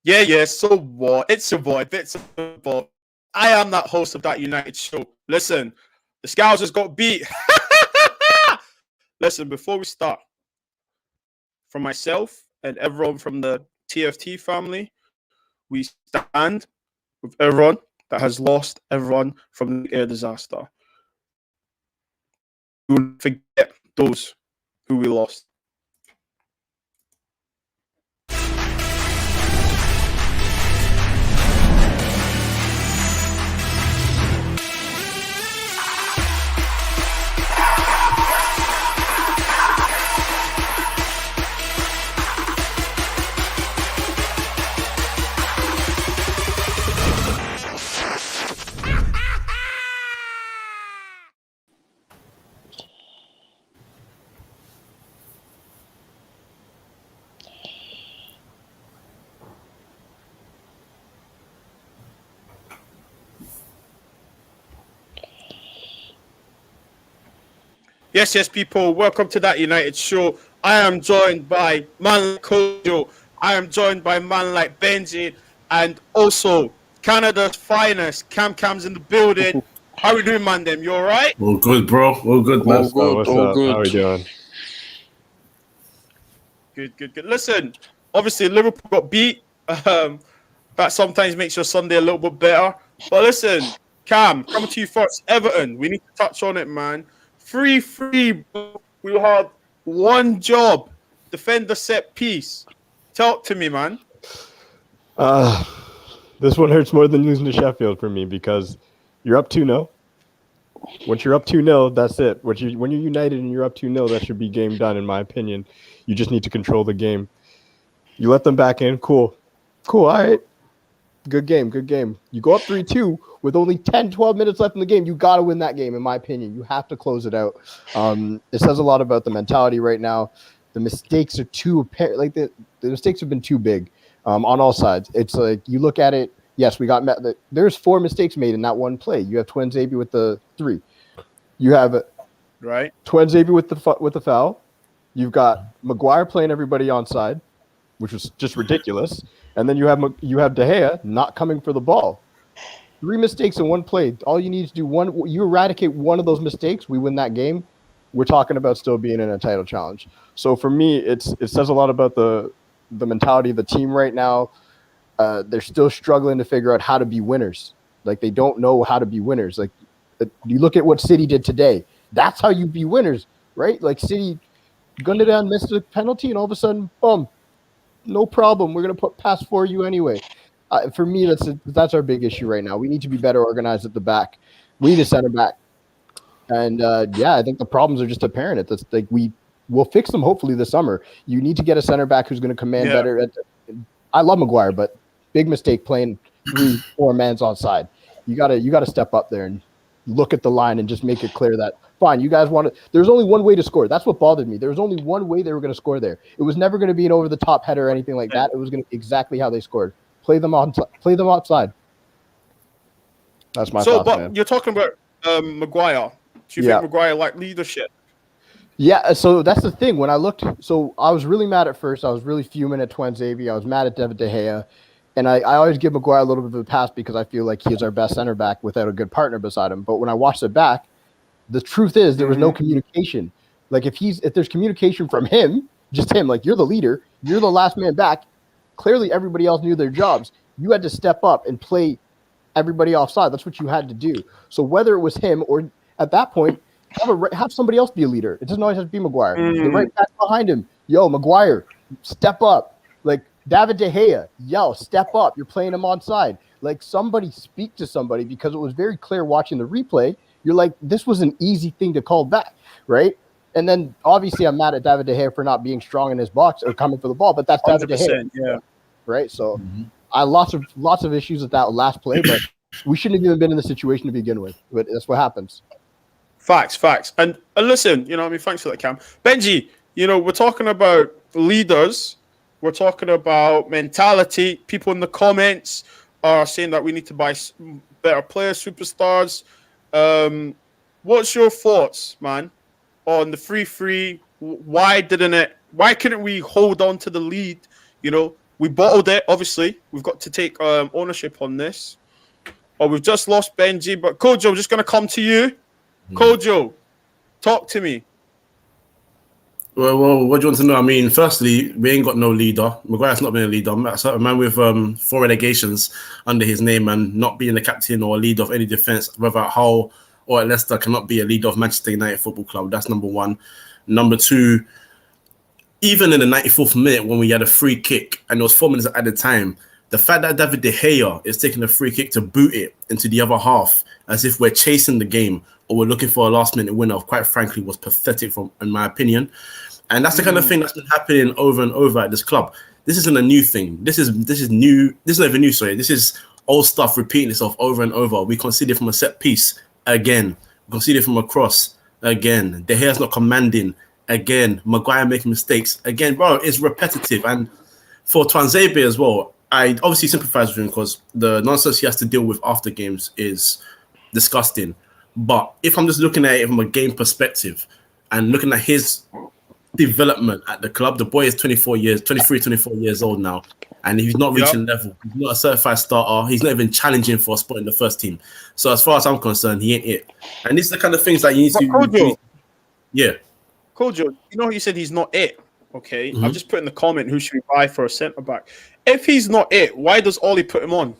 Yeah, so what? It's your boy, Bit. I am that host of that United show. Listen, the Scousers got beat. Listen, before we start, from myself and everyone from the TFT family, we stand with everyone that has lost everyone from the air disaster. We will forget those who we lost. Yes, people. Welcome to that United show. I am joined by man like Kojo. I am joined by man like Benji, and also Canada's finest. Cam's in the building. How are we doing, man? Them, you all right? All good, bro. All good, man. What's up? How are you doing? Good. Listen, obviously Liverpool got beat. That sometimes makes your Sunday a little bit better. But listen, Cam, coming to you first. Everton, we need to touch on it, man. 3-3. We had one job. Defend the set piece. Talk to me, man. This one hurts more than losing to Sheffield for me because you're up 2-0. Once you're up 2-0, that's it. When you're United and you're up 2-0, that should be game done, in my opinion. You just need to control the game. You let them back in. Cool. All right. Good game. You go up 3-2 with only 10, 12 minutes left in the game. You got to win that game, in my opinion. You have to close it out. It says a lot about the mentality right now. The mistakes are too apparent. Like the mistakes have been too big on all sides. It's like you look at it. Yes, we got there's 4 mistakes made in that one play. You have Twinsaby with the 3. You have right Twinsaby with the foul. You've got Maguire playing everybody onside, which was just ridiculous. And then you have De Gea not coming for the ball. 3 mistakes in one play. All you need to do you eradicate one of those mistakes, we win that game. We're talking about still being in a title challenge. So for me, it says a lot about the mentality of the team right now. They're still struggling to figure out how to be winners. Like they don't know how to be winners. Like you look at what City did today. That's how you be winners, right? Like City gunned it down, missed a penalty, and all of a sudden, boom. No problem. We're going to put pass for you anyway. For me, that's our big issue right now. We need to be better organized at the back. We need a center back. And, I think the problems are just apparent. It's like we'll fix them hopefully this summer. You need to get a center back who's going to command better. I love Maguire, but big mistake playing 3-4 mans onside. You gotta step up there and look at the line and just make it clear that, fine, you guys want to – there's only one way to score. That's what bothered me. There was only one way they were going to score there. It was never going to be an over-the-top header or anything like that. It was going to be exactly how they scored. Play them outside. That's my thoughts, man. You're talking about Maguire. Do you think Maguire lacked leadership? Yeah, so that's the thing. When I looked – so I was really mad at first. I was really fuming at Twinsaby. I was mad at David De Gea. And I always give Maguire a little bit of a pass because I feel like he's our best center back without a good partner beside him. But when I watched it back, the truth is there was no communication. Like if there's communication from him, just him, like you're the leader, you're the last man back. Clearly everybody else knew their jobs. You had to step up and play everybody offside. That's what you had to do. So whether it was him or at that point, have somebody else be a leader. It doesn't always have to be Maguire. The right back behind him, Maguire, step up. Like David De Gea, step up. You're playing him onside. Like somebody speak to somebody because it was very clear watching the replay. You're like, this was an easy thing to call back, right? And then obviously I'm mad at David De Gea for not being strong in his box or coming for the ball, but that's David De Gea, right? So I lots of issues with that last play, but we shouldn't have even been in the situation to begin with. But that's what happens. Facts. And listen, thanks for that, Cam. Benji, we're talking about leaders. We're talking about mentality. People in the comments are saying that we need to buy better players, superstars. What's your thoughts, man, on the 3-3? Why couldn't we hold on to the lead, We bottled it. Obviously, we've got to take ownership on this. Oh, we've just lost Benji, but Kojo, I'm just gonna come to you. Kojo, talk to me. Well, what do you want to know? I mean, firstly, we ain't got no leader. Maguire's not been a leader. A man with 4 relegations under his name and not being the captain or leader of any defence, whether at Hull or at Leicester, cannot be a leader of Manchester United Football Club. That's number one. Number two, even in the 94th minute when we had a free kick and there was 4 minutes at the time, the fact that David De Gea is taking a free kick to boot it into the other half as if we're chasing the game or we're looking for a last-minute winner, quite frankly, was pathetic, in my opinion. And that's the kind of thing that's been happening over and over at this club. This isn't a new thing. This is new. This is not even new, sorry. This is old stuff repeating itself over and over. We conceded from a set piece again. We conceded from a cross again. De Gea's not commanding again. Maguire making mistakes again. Bro, it's repetitive. And for Twanzebe as well, I obviously sympathize with him because the nonsense he has to deal with after games is disgusting. But if I'm just looking at it from a game perspective and looking at his development at the club, the boy is 23, 24 years old now, and he's not reaching level. He's not a certified starter. He's not even challenging for a spot in the first team. So as far as I'm concerned, he ain't it. And these are the kind of things that you need to... Kojo, yeah. Kojo, you know you said he's not it, okay? I've just put in the comment, who should we buy for a centre-back? If he's not it, why does Ollie put him on?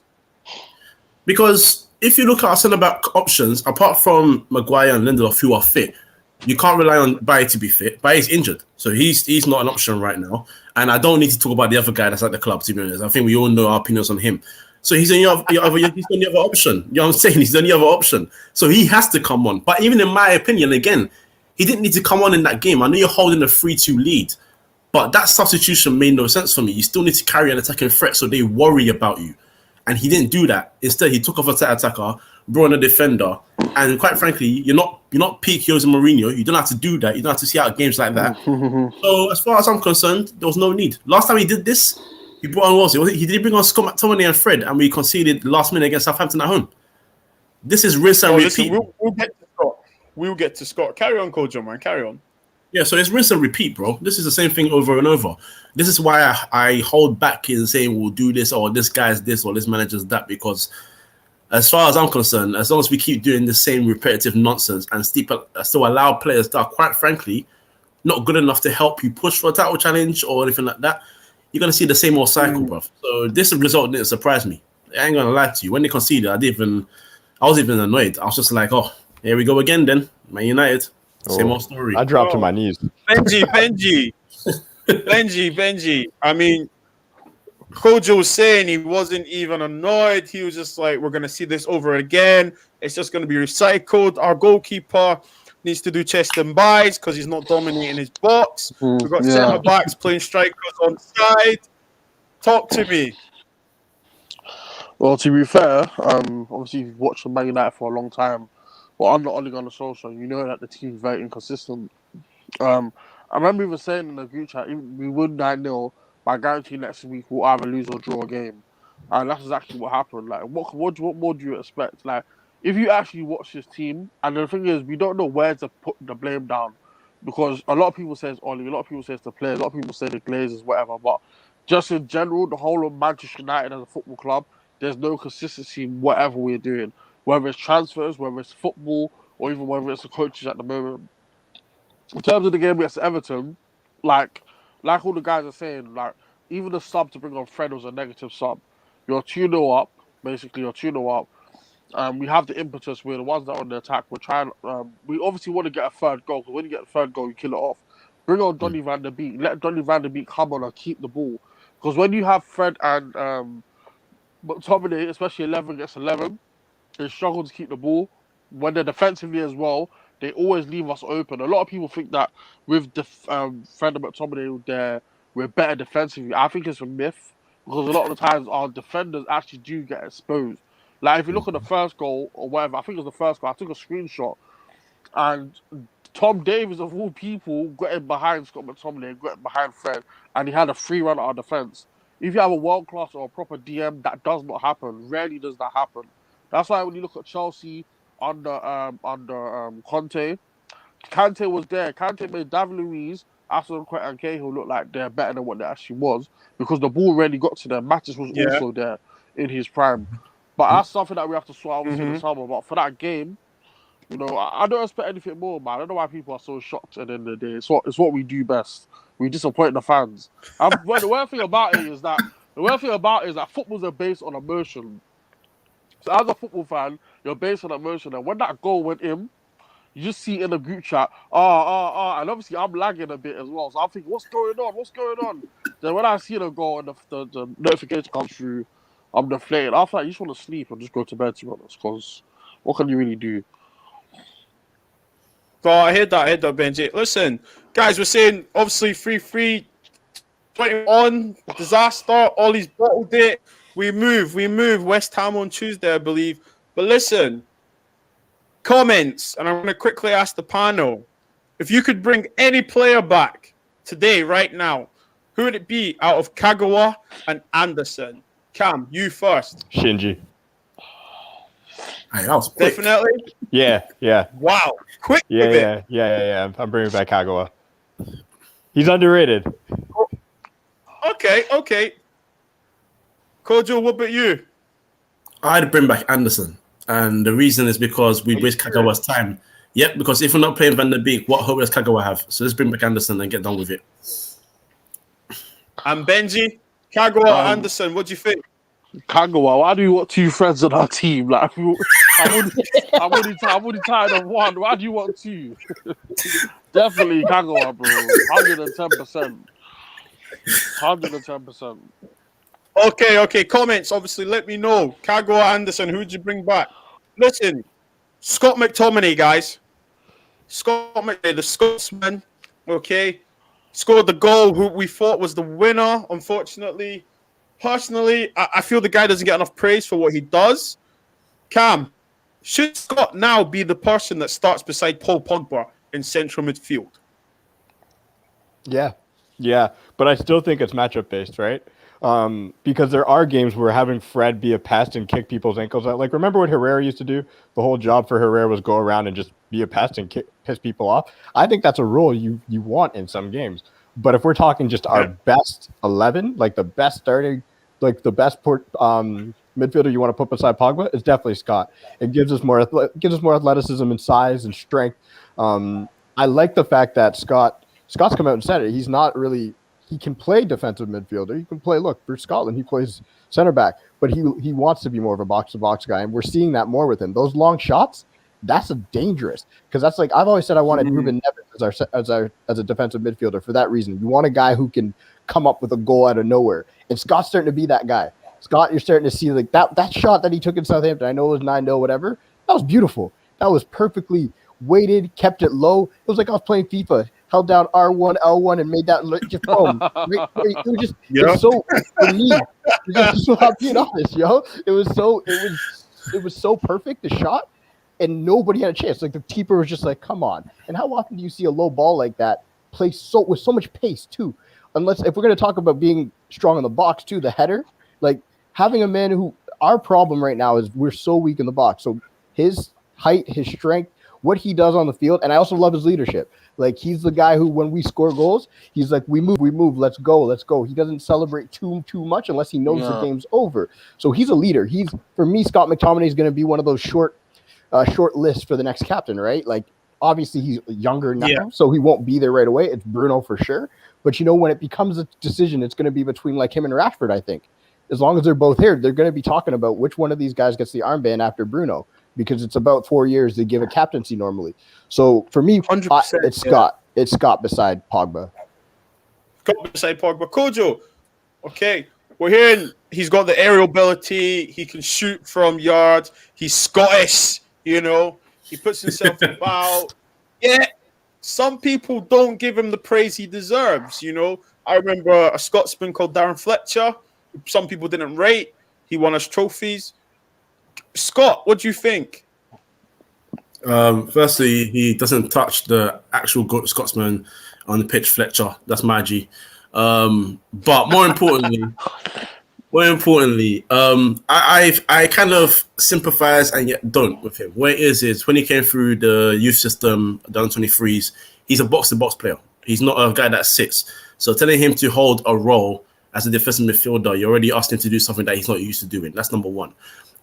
Because if you look at our centre-back options, apart from Maguire and Lindelof, who are fit, you can't rely on Baye to be fit. Baye is injured, so he's not an option right now. And I don't need to talk about the other guy that's at the club, to be honest. I think we all know our opinions on him. So he's the only other option. You know what I'm saying? He's the only other option. So he has to come on. But even in my opinion, again, he didn't need to come on in that game. I know you're holding a 3-2 lead, but that substitution made no sense for me. You still need to carry an attacking threat so they worry about you. And he didn't do that. Instead, he took off a attacker, brought in a defender, and quite frankly, you're not peak Jose Mourinho. You don't have to do that. You don't have to see out games like that. So as far as I'm concerned, there was no need. Last time he did this, he brought on he did bring on Scott McTominay and Fred, and we conceded last minute against Southampton at home. This is rinse and repeat. Listen, we'll get to Scott. We'll get to Scott. Carry on, Kojo, man. Carry on. Yeah, so it's rinse and repeat, bro. This is the same thing over and over. This is why I hold back in saying we'll do this or this guy's this or this manager's that, because as far as I'm concerned, as long as we keep doing the same repetitive nonsense and still allow players that are, quite frankly, not good enough to help you push for a title challenge or anything like that, you're going to see the same old cycle, bro. So this result didn't surprise me. I ain't going to lie to you. When they conceded, I was even annoyed. I was just like, oh, here we go again then. Man United. Same old story. I dropped to my knees. Benji. I mean, Kojo was saying he wasn't even annoyed. He was just like, we're going to see this over again. It's just going to be recycled. Our goalkeeper needs to do chest and buys because he's not dominating his box. We've got centre backs playing strikers on side. Talk to me. Well, to be fair, obviously you've watched Man United for a long time. But under Ole Gunnar Solskjaer, you know that the team's very inconsistent. I remember even saying in the group chat, even we win 9-0, but I guarantee next week we'll either lose or draw a game. And that's exactly what happened. Like, what more do you expect? Like, if you actually watch this team, and the thing is, we don't know where to put the blame down, because a lot of people say it's Ole, a lot of people say it's the players, a lot of people say the Glazers, whatever. But just in general, the whole of Manchester United as a football club, there's no consistency in whatever we're doing. Whether it's transfers, whether it's football, or even whether it's the coaches at the moment. In terms of the game against Everton, like all the guys are saying, like, even the sub to bring on Fred was a negative sub. You're 2-0 up, basically, you're 2-0 up. We have the impetus, we're the ones that are on the attack. We're trying, we obviously want to get a third goal, because when you get a third goal, you kill it off. Bring on Donny van der Beek, let Donny van der Beek come on and keep the ball. Because when you have Fred and McTominay, especially 11 against 11, they struggle to keep the ball. When they're defensively as well, they always leave us open. A lot of people think that with the Fred and McTominay, we're better defensively. I think it's a myth, because a lot of the times our defenders actually do get exposed. Like, if you look at the first goal or whatever, I think it was the first goal, I took a screenshot, and Tom Davies, of all people, got in behind Scott McTominay, got in behind Fred, and he had a free run at our defence. If you have a world class or a proper DM, that does not happen. Rarely does that happen. That's why when you look at Chelsea under Conte, Kante was there. Kante made David Luiz, Aston and Cahill look like they're better than what they actually was because the ball really got to them. Mattis was Yeah. also there in his prime. But that's something that we have to sort out obviously in the Mhm. summer. But for that game, you know, I don't expect anything more, man. I don't know why people are so shocked at the end of the day. It's what we do best. We disappoint the fans. Well, the weird thing about it is that footballs are based on emotion. So as a football fan, you're based on emotion, and when that goal went in, you just see in the group chat, and obviously I'm lagging a bit as well. So I'm thinking, what's going on? What's going on? Then when I see the goal and the notification comes through, I'm deflated. After that, you just want to sleep and just go to bed, to be honest, because what can you really do? Well, I heard that, Benji. Listen, guys, we're saying obviously 3-3, 21, disaster, Ollie's bottled it. We move. West Ham on Tuesday, I believe. But listen, comments, and I'm going to quickly ask the panel. If you could bring any player back today, right now, who would it be out of Kagawa and Anderson? Cam, you first. Shinji. Hey, that was quick. Definitely. Yeah. Wow. Quick. Yeah. I'm bringing back Kagawa. He's underrated. Okay. Kojo, what about you? I'd bring back Anderson. And the reason is because we waste Kagawa's time. Yep, because if we're not playing Van der Beek, what hope does Kagawa have? So let's bring back Anderson and get done with it. And Benji, Kagawa, Anderson, what do you think? Kagawa, why do you want two friends on our team? Like, I'm only tired of one. Why do you want two? Definitely Kagawa, bro. 110%. 110%. Okay. Comments, obviously, let me know. Kagawa, Anderson, who'd you bring back? Listen, Scott McTominay, guys. Scott McTominay, the Scotsman, okay, scored the goal who we thought was the winner, unfortunately. Personally, I feel the guy doesn't get enough praise for what he does. Cam, should Scott now be the person that starts beside Paul Pogba in central midfield? Yeah. But I still think it's matchup based, right? Because there are games where having Fred be a pest and kick people's ankles out. Like, remember what Herrera used to do? The whole job for Herrera was go around and just be a pest and piss people off. I think that's a role you want in some games. But if we're talking just our best 11, like the best starting, like the best midfielder you want to put beside Pogba, it's definitely Scott. It gives us more athleticism and size and strength. I like the fact that Scott's come out and said it. He's not really. He can play defensive midfielder. He can play. Look, for Scotland, he plays center back, but he wants to be more of a box to box guy, and we're seeing that more with him. Those long shots. That's dangerous because that's like I've always said I wanted Ruben Neves as a defensive midfielder for that reason. You want a guy who can come up with a goal out of nowhere, and Scott's starting to be that guy. Scott, you're starting to see like that shot that he took in Southampton. I know it was 9-0, whatever. That was beautiful. That was perfectly weighted, kept it low. It was like I was playing FIFA. Held down R1, L1, and made that just boom. It was so for me. So I'm being honest, yo. It was so perfect the shot. And nobody had a chance. Like the keeper was just like, "Come on!" And how often do you see a low ball like that play with so much pace too? Unless if we're going to talk about being strong in the box too, the header, like having a man who our problem right now is we're so weak in the box. So his height, his strength, what he does on the field, and I also love his leadership. Like he's the guy who, when we score goals, he's like, "We move, let's go." He doesn't celebrate too much unless he knows the game's over. So he's a leader. For me, Scott McTominay is going to be one of those short list for the next captain, right? Like, obviously he's younger now, so he won't be there right away. It's Bruno for sure. But, when it becomes a decision, it's going to be between, like, him and Rashford, I think. As long as they're both here, they're going to be talking about which one of these guys gets the armband after Bruno, because it's about 4 years they give a captaincy normally. So, for me, it's Scott. It's Scott beside Pogba. Scott beside Pogba. Kojo, okay, we're hearing he's got the aerial ability. He can shoot from yards. He's Scottish. He puts himself about. Yeah, some people don't give him the praise he deserves. I remember a Scotsman called Darren Fletcher. Some people didn't rate. He won us trophies. Scott, what do you think? Firstly, he doesn't touch the actual Scotsman on the pitch, Fletcher. That's my G. But more importantly, More importantly, I kind of sympathise and yet don't with him. What it is when he came through the youth system, down 23s, he's a box-to-box player. He's not a guy that sits. So telling him to hold a role as a defensive midfielder, you're already asking him to do something that he's not used to doing. That's number one.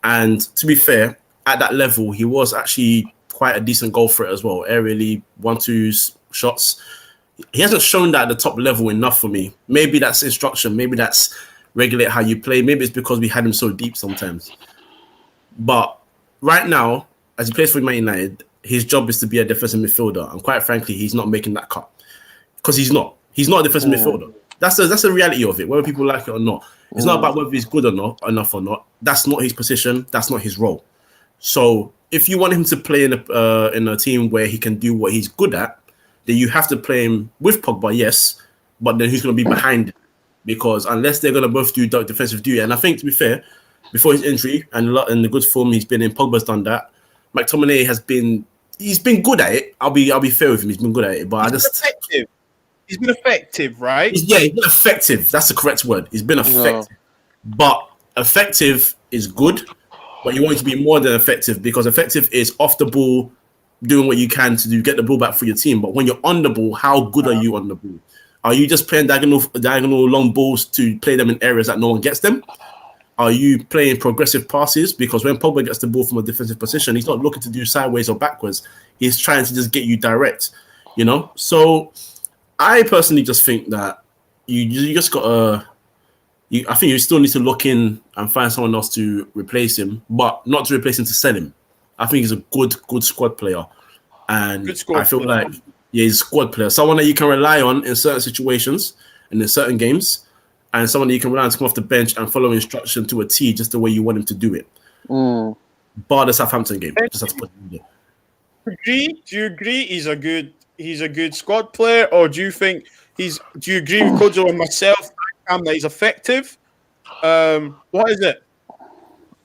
And to be fair, at that level, he was actually quite a decent goal threat as well. Aerially, 1-2 shots. He hasn't shown that at the top level enough for me. Maybe that's instruction. Maybe that's regulate how you play. Maybe it's because we had him so deep sometimes. But right now, as he plays for Man United, his job is to be a defensive midfielder. And quite frankly, he's not making that cut. Because he's not. He's not a defensive midfielder. That's the reality of it, whether people like it or not. It's not about whether he's good or not, enough or not. That's not his position. That's not his role. So if you want him to play in a team where he can do what he's good at, then you have to play him with Pogba, yes, but then who's going to be behind him? Because unless they're going to both do defensive duty, and I think, to be fair, before his injury and the good form he's been in, Pogba's done that. McTominay he's been good at it. I'll be fair with him. He's been good at it, but effective. He's been effective, right? He's been effective. That's the correct word. He's been effective. Yeah. But effective is good, but you want it to be more than effective, because effective is off the ball, doing what you can to get the ball back for your team. But when you're on the ball, how good are you on the ball? Are you just playing diagonal long balls to play them in areas that no one gets them? Are you playing progressive passes? Because when Pogba gets the ball from a defensive position, he's not looking to do sideways or backwards. He's trying to just get you direct, So I personally just think that you just got to... I think you still need to look in and find someone else to replace him, but not to replace him, to sell him. I think he's a good squad player. And I feel like he's a squad player. Someone that you can rely on in certain situations and in certain games, and someone that you can rely on to come off the bench and follow instruction to a T just the way you want him to do it. Bar the Southampton game. Just have to put it in there. Do you agree he's a good squad player, or do you think do you agree with Kojo and myself that he's effective? What is it?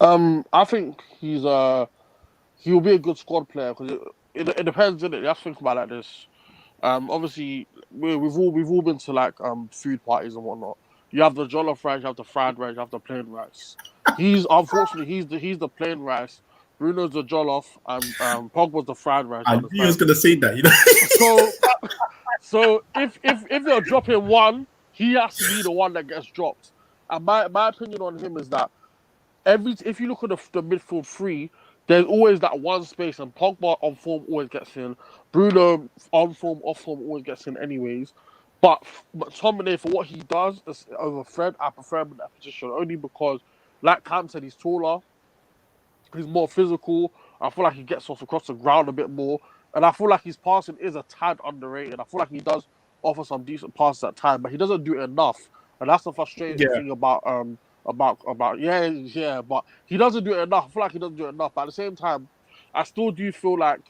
I think he'll be a good squad player, because it depends, innit? You have to think about it like this. Obviously, we've all been to like food parties and whatnot. You have the jollof rice, you have the fried rice, you have the plain rice. He's the plain rice. Bruno's the jollof, and Pogba's the fried rice. I knew he was gonna say that, So if they're dropping one, he has to be the one that gets dropped. And my opinion on him is that if you look at the midfield three, there's always that one space, and Pogba on form always gets in. Bruno on form, off form always gets in anyways. But McTominay, for what he does over Fred, I prefer him in that position, only because, like Cam said, he's taller, he's more physical. I feel like he gets off across the ground a bit more, and I feel like his passing is a tad underrated. I feel like he does offer some decent passes at time, but he doesn't do it enough, and that's the frustrating thing about but he doesn't do it enough. I feel like he doesn't do it enough, but at the same time, I still do feel like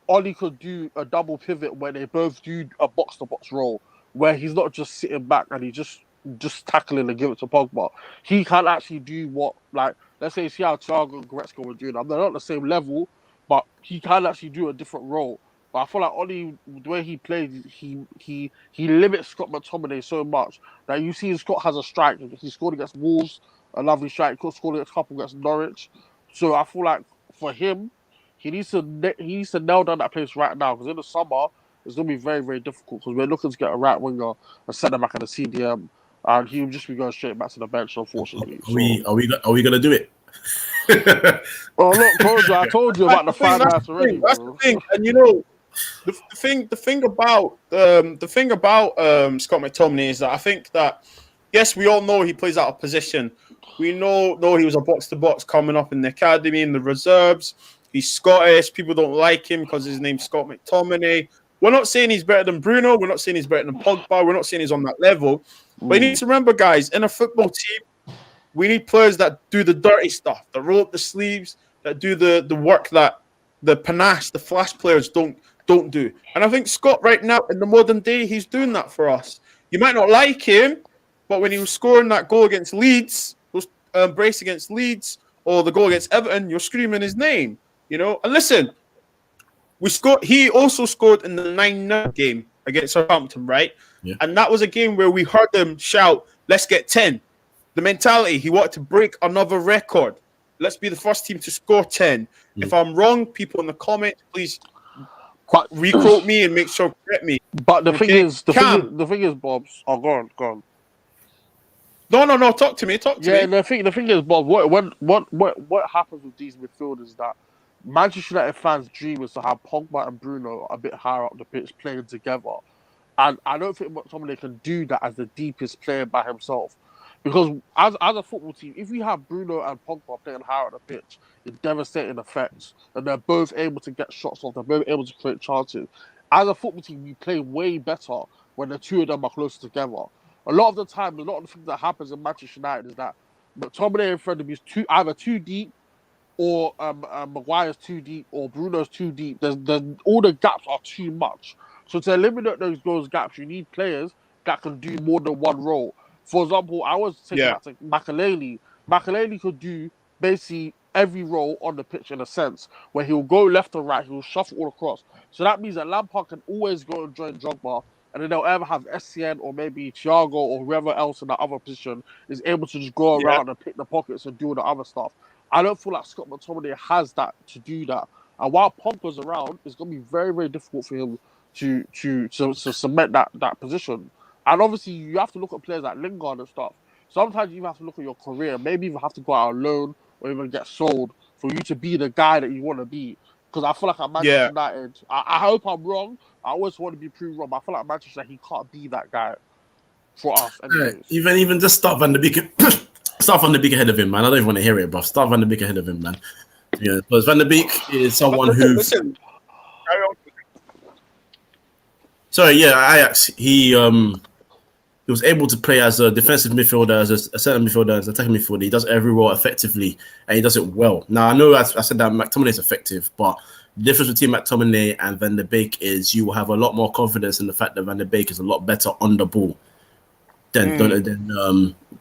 Ollie could do a double pivot where they both do a box-to-box role, where he's not just sitting back and he's just tackling and give it to Pogba. He can actually do what, like, let's say, see how Thiago and Goretzka were doing. They're not the same level, but he can actually do a different role. But I feel like Ollie, the way he plays, he limits Scott McTominay so much that you see Scott has a strike. He scored against Wolves, a lovely strike. He scored a couple against Norwich. So I feel like for him, he needs to nail down that place right now, because in the summer it's going to be very, very difficult, because we're looking to get a right winger, a centre back, and a CDM, and he'll just be going straight back to the bench, unfortunately. Are we going to do it? Oh look, I told you about the fan rights already. That's the thing, and the thing about Scott McTominay is that I think that, yes, we all know he plays out of position. We know he was a box to box coming up in the academy, in the reserves. He's Scottish. People don't like him because his name's Scott McTominay. We're not saying he's better than Bruno. We're not saying he's better than Pogba. We're not saying he's on that level. But you need to remember, guys, in a football team, we need players that do the dirty stuff, that roll up the sleeves, that do the work that the panache, the flash players don't do. And I think Scott right now, in the modern day, he's doing that for us. You might not like him, but when he was scoring that goal against Leeds, those brace against Leeds, or the goal against Everton, you're screaming his name. And listen, he also scored in the 9-0 game against Southampton, right? Yeah. And that was a game where we heard them shout, "Let's get 10." the mentality. He wanted to break another record. Let's be the first team to score 10. If I'm wrong, people in the comments, please re-quote me and make sure to correct me. But the thing is, the Cam. thing is, Bob's. Oh, go on. No. Talk to me. Yeah, the thing is, Bob. What happens with these midfielders is that Manchester United fans' dream is to have Pogba and Bruno a bit higher up the pitch playing together, and I don't think McTominay can do that as the deepest player by himself. Because as a football team, if you have Bruno and Pogba playing higher on the pitch, it's devastating effects, and they're both able to get shots off. They're both able to create chances. As a football team, you play way better when the two of them are closer together. A lot of the time, a lot of the things that happens in Manchester United is that McTominay and Fernandes is either too deep, or Maguire's too deep, or Bruno's too deep. There's all the gaps are too much. So to eliminate those gaps, you need players that can do more than one role. For example, I was taking back to Makelele. Makelele could do basically every role on the pitch in a sense, where he'll go left or right, he'll shuffle all across. So that means that Lampard can always go and join Drogba, and then they'll ever have SCN or maybe Thiago or whoever else in that other position is able to just go around and pick the pockets and do all the other stuff. I don't feel like Scott McTominay has that to do that. And while Pogba's around, it's going to be very, very difficult for him to cement that position. And obviously, you have to look at players like Lingard and stuff. Sometimes you have to look at your career. Maybe you have to go out on loan or even get sold for you to be the guy that you want to be. Because I feel like at Manchester United, I hope I'm wrong. I always want to be proved wrong, but I feel like Manchester, he can't be that guy for us. Even just start Van de Beek. Start Van de Beek ahead of him, man. I don't even want to hear it, bro. Start Van de Beek ahead of him, man. Yeah, because Van de Beek is someone who. Listen. Sorry, yeah, Ajax. He was able to play as a defensive midfielder, as a centre midfielder, as an attacking midfielder. He does every role effectively, and he does it well. Now, I know I said that McTominay is effective, but the difference between McTominay and Van de Beek is you will have a lot more confidence in the fact that Van de Beek is a lot better on the ball than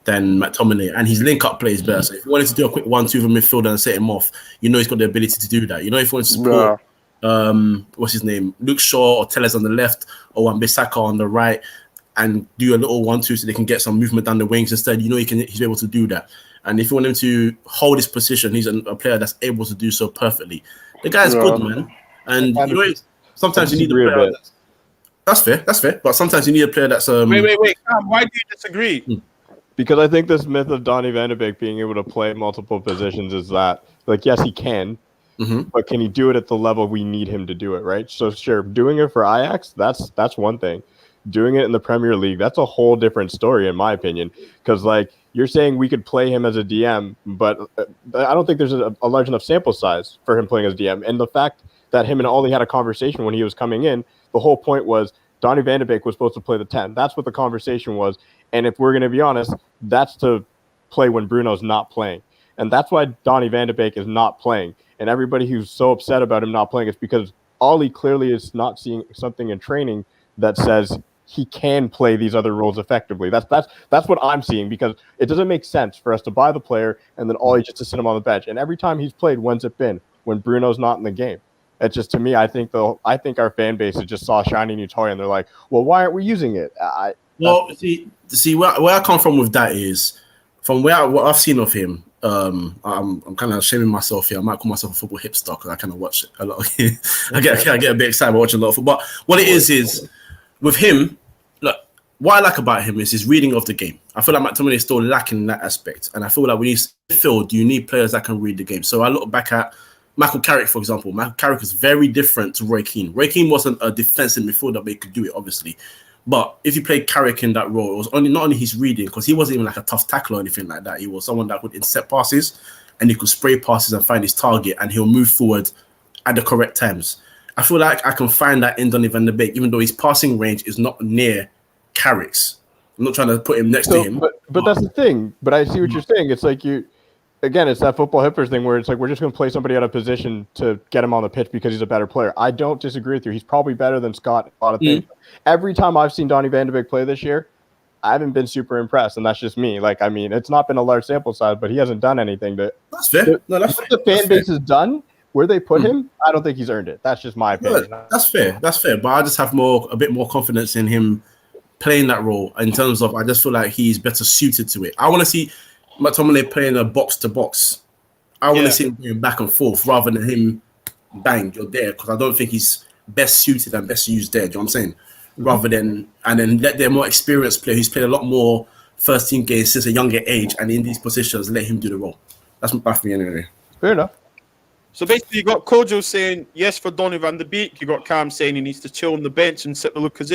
McTominay, and his link-up play is better. So if you wanted to do a quick 1-2 from midfielder and set him off, you know he's got the ability to do that. You know, if you want to support, what's his name, Luke Shaw or Terrace on the left or Wan-Bissaka on the right, and do a little 1-2 so they can get some movement down the wings instead, you know he's able to do that. And if you want him to hold his position, he's a player that's able to do so perfectly. The guy's good, man. And you know, sometimes you need a player that's fair. But sometimes you need a player that's Wait. Why do you disagree? Because I think this myth of Donny van de Beek being able to play multiple positions is that, like, yes, he can, but can he do it at the level we need him to do it, right? So sure, doing it for Ajax, that's one thing. Doing it in the Premier League, that's a whole different story, in my opinion. Because, like, you're saying we could play him as a DM, but I don't think there's a large enough sample size for him playing as DM. And the fact that him and Ollie had a conversation when he was coming in, the whole point was Donny van de Beek was supposed to play the 10. That's what the conversation was. And if we're going to be honest, that's to play when Bruno's not playing. And that's why Donny van de Beek is not playing. And everybody who's so upset about him not playing is because Ollie clearly is not seeing something in training that says he can play these other roles effectively. That's what I'm seeing, because it doesn't make sense for us to buy the player and then Ollie just to sit him on the bench. And every time he's played, when's it been? When Bruno's not in the game. It's just, to me, I think our fan base just saw a shiny new toy and they're like, well, why aren't we using it? See where I come from with that is from what I've seen of him. I'm kind of shaming myself here. I might call myself a football hipster because I kind of watch a lot. I get a bit excited about watching a lot of football. But what it is with him, look, what I like about him is his reading of the game. I feel like McTominay is still lacking in that aspect, and I feel like when you midfield, you need players that can read the game. So I look back at Michael Carrick, for example. Michael Carrick is very different to Roy Keane. Roy Keane wasn't a defensive midfielder, but he could do it, obviously. But if you played Carrick in that role, it was not only his reading, because he wasn't even like a tough tackler or anything like that. He was someone that would intercept passes and he could spray passes and find his target, and he'll move forward at the correct times. I feel like I can find that in Donny van de Beek, even though his passing range is not near Carrick's. I'm not trying to put him next to him. But that's the thing. But I see what you're saying. It's like it's that football hippers thing where it's like we're just going to play somebody out of position to get him on the pitch because he's a better player. I don't disagree with you. He's probably better than Scott. A lot of things. Every time I've seen Donny van de Beek play this year, I haven't been super impressed, and that's just me. Like, I mean, it's not been a large sample size, but he hasn't done anything. That's fair. What the fan base has done, where they put him, I don't think he's earned it. That's just my opinion. That's fair. But I just have a bit more confidence in him playing that role in terms of I just feel like he's better suited to it. I want to see McTominay playing a box to box. I want to see him going back and forth rather than him bang, you're there, because I don't think he's best suited and best used there. Do you know what I'm saying? Rather than and then let their more experienced player who's played a lot more first team games since a younger age and in these positions, let him do the role. That's my for me anyway. Fair enough. So basically, you got Kojo saying yes for Donny van de Beek. You got Cam saying he needs to chill on the bench and sit the Lucas.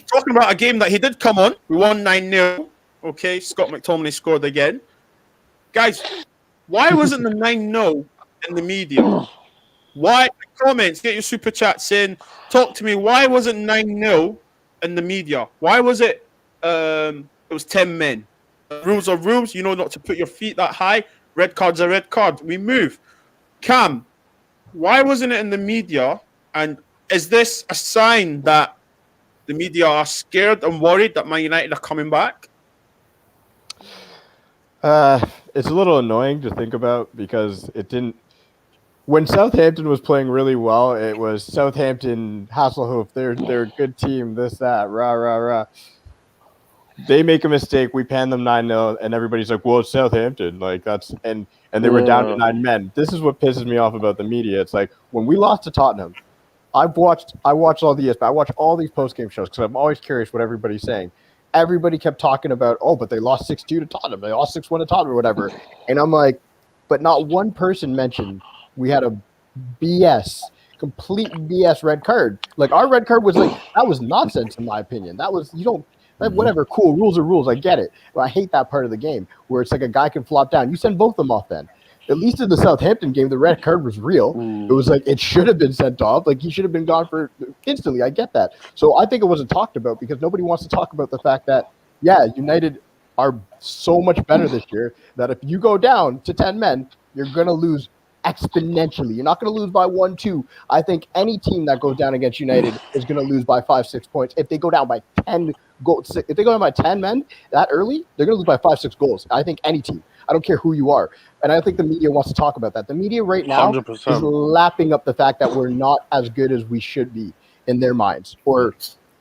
Talking about a game that he did come on, we won 9-0. Okay, Scott McTominay scored again. Guys, why wasn't the 9-0 in the media? Why? Comments, get your super chats in. Talk to me. Why wasn't 9-0 in the media? Why was it? It was 10 men. Rules are rules. You know not to put your feet that high. Red card's a red card. We move. Cam, why wasn't it in the media? And is this a sign that the media are scared and worried that Man United are coming back? It's a little annoying to think about because it didn't. When Southampton was playing really well, it was Southampton, Hasselhoff, they're a good team, this, that, rah, rah, rah. They make a mistake, we pan them 9-0, and everybody's like, well, it's Southampton. Like that's and they were down to 9 men. This is what pisses me off about the media. It's like when we lost to Tottenham, I watched all the ESPN, I watch all these post-game shows because I'm always curious what everybody's saying. Everybody kept talking about, but they lost 6-2 to Tottenham, they lost 6-1 to Tottenham or whatever. And I'm like, but not one person mentioned we had a complete BS red card. Like our red card was like, that was nonsense in my opinion. That was, whatever, cool, rules are rules, I get it. But I hate that part of the game where it's like a guy can flop down. You send both of them off then. At least in the Southampton game, the red card was real. It was like, it should have been sent off. Like he should have been gone for instantly. I get that. So I think it wasn't talked about because nobody wants to talk about the fact that, United are so much better this year that if you go down to 10 men, you're going to lose exponentially. You're not going to lose by 1-2. I think any team that goes down against United is going to lose by 5-6 points. If they go down by 10 goals, if they go down by 10 men that early, they're going to lose by 5-6 goals. I think any team. I don't care who you are. And I think the media wants to talk about that. The media right now 100%. is lapping up the fact that we're not as good as we should be in their minds. Or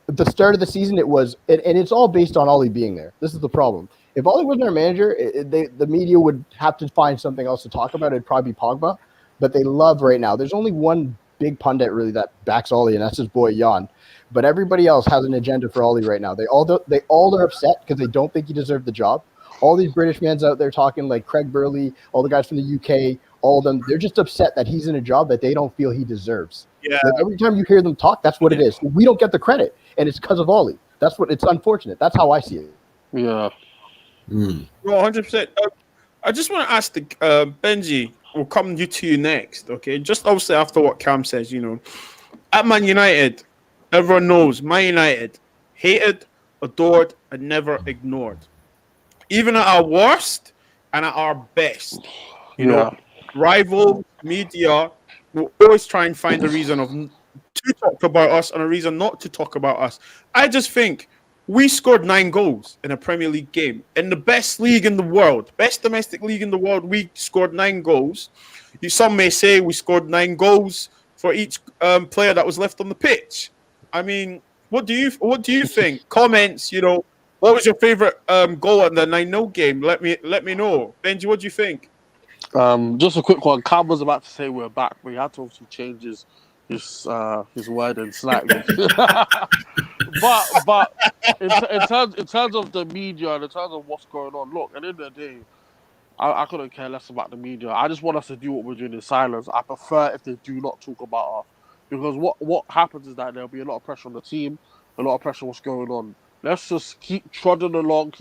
at the start of the season, it was, and it's all based on Ollie being there. This is the problem. If Ollie wasn't our manager, the media would have to find something else to talk about. It'd probably be Pogba. But they love right now. There's only one big pundit really that backs Ollie, and that's his boy Jan. But everybody else has an agenda for Ollie right now. They all are upset because they don't think he deserved the job. All these British fans out there talking like Craig Burley, all the guys from the UK, all of them, they're just upset that he's in a job that they don't feel he deserves. Yeah. Like every time you hear them talk, that's what it is. We don't get the credit, and it's because of Ollie. It's unfortunate. That's how I see it. Yeah. Well, 100%. I just want to ask the Benji. We'll come to you next, okay? Just obviously after what Cam says, at Man United, everyone knows Man United hated, adored, and never ignored. Even at our worst and at our best, rival media will always try and find a reason to talk about us and a reason not to talk about us. I just think we scored 9 goals in a Premier League game. In the best league in the world, best domestic league in the world, we scored 9 goals. Some may say we scored 9 goals for each player that was left on the pitch. I mean, what do you think? Comments, what was your favorite goal in the 9-0 game? Let me know. Benji, what do you think? Just a quick one. Cam was about to say we're back, but he had to obviously change his wording slightly. but in terms of the media and in terms of what's going on, look, at the end of the day, I couldn't care less about the media. I just want us to do what we're doing in silence. I prefer if they do not talk about us. Because what happens is that there'll be a lot of pressure on the team, a lot of pressure on what's going on. Let's just keep plodding along.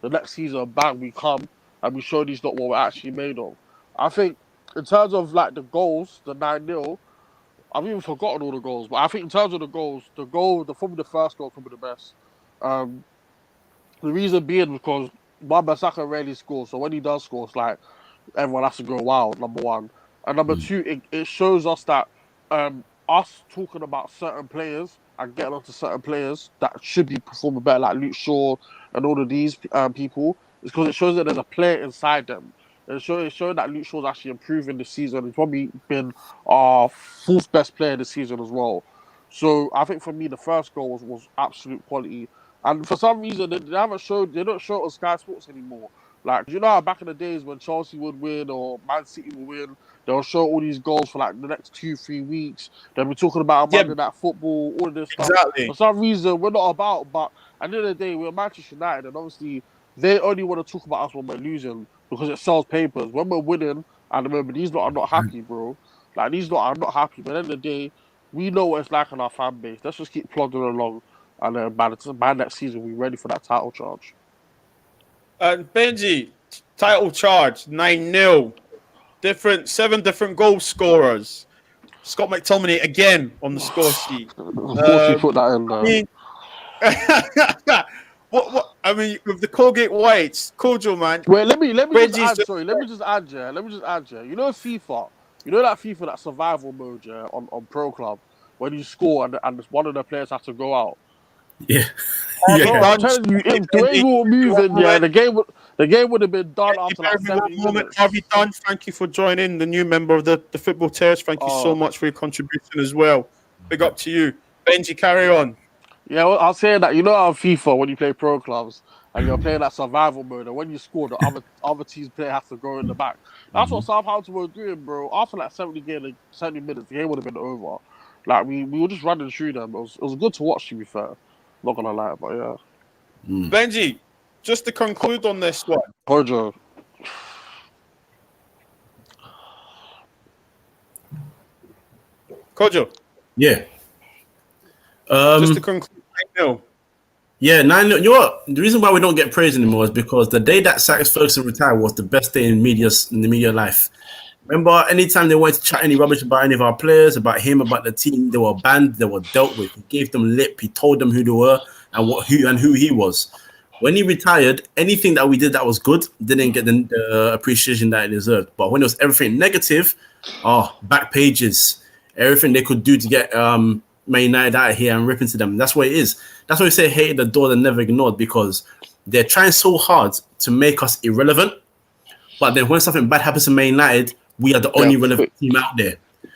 The next season, bang, we come and we show these not what we're actually made of. I think in terms of like the goals, the 9-0, I've even forgotten all the goals. But I think in terms of the goals, probably the first goal could be the best. The reason being because Wan-Bissaka rarely scores. So when he does score, it's like everyone has to go wild, number one. And number two, it shows us that us talking about certain players and getting onto certain players that should be performing better, like Luke Shaw and all of these people, is because it shows that there's a player inside them. It's showing that Luke Shaw's actually improving this season. He's probably been our 4th best player this season as well. So I think for me, the first goal was absolute quality. And for some reason, they don't show it on Sky Sports anymore. Like, you know how back in the days when Chelsea would win or Man City would win, they'll show all these goals for like the next 2-3 weeks. They'll be talking about Yeah, Monday Night Football, all of this stuff. exactly. For some reason, we're not about. But at the end of the day, we're Manchester United, and obviously they only want to talk about us when we're losing because it sells papers. When we're winning, at the moment, these lot are not happy, bro. Like, these lot are not happy. But at the end of the day, we know what it's like in our fan base. Let's just keep plodding along, and then by next season, we're ready for that title charge. And Benji, title charge 9-0. 7 different goal scorers. Scott McTominay again on the score sheet. Of course, you put that in there. What? I mean, with the Colgate Whites, Kojo, man. Wait, let me Reggie's just add. Sorry, let me just add. Yeah, You know FIFA. You know that survival mode, yeah, on Pro Club, when you score and one of the players has to go out. Yeah. Bro, I'm telling you, if the way we were moving, yeah, the game would have been done after like 70 minutes. Harvey Dunn, thank you for joining, the new member of the Football Terrace. Thank you so much for your contribution as well. Big up to you. Benji, carry on. Yeah, well, I'll say that. You know on FIFA, when you play Pro Clubs, and you're playing that survival mode, and when you score, the other team's player has to go in the back. That's what Southampton were doing, bro. After like 70 minutes, the game would have been over. Like, we were just running through them. It was good to watch, to be fair. Not gonna lie, but yeah. Benji, just to conclude on this one. Kojo. Yeah. Just to conclude, 9-0. Yeah, 9. You know what? The reason why we don't get praise anymore is because the day that Ferguson retired was the best day in the media life. Remember, anytime they wanted to chat any rubbish about any of our players, about him, about the team, they were banned, they were dealt with. He gave them lip, he told them who they were and who he was. When he retired, anything that we did that was good didn't get the appreciation that it deserved. But when it was everything negative, back pages, everything they could do to get Man United out of here and rip into them. That's what it is. That's why we say hate the door and never ignored, because they're trying so hard to make us irrelevant. But then when something bad happens to Man United, we are the only relevant team out there.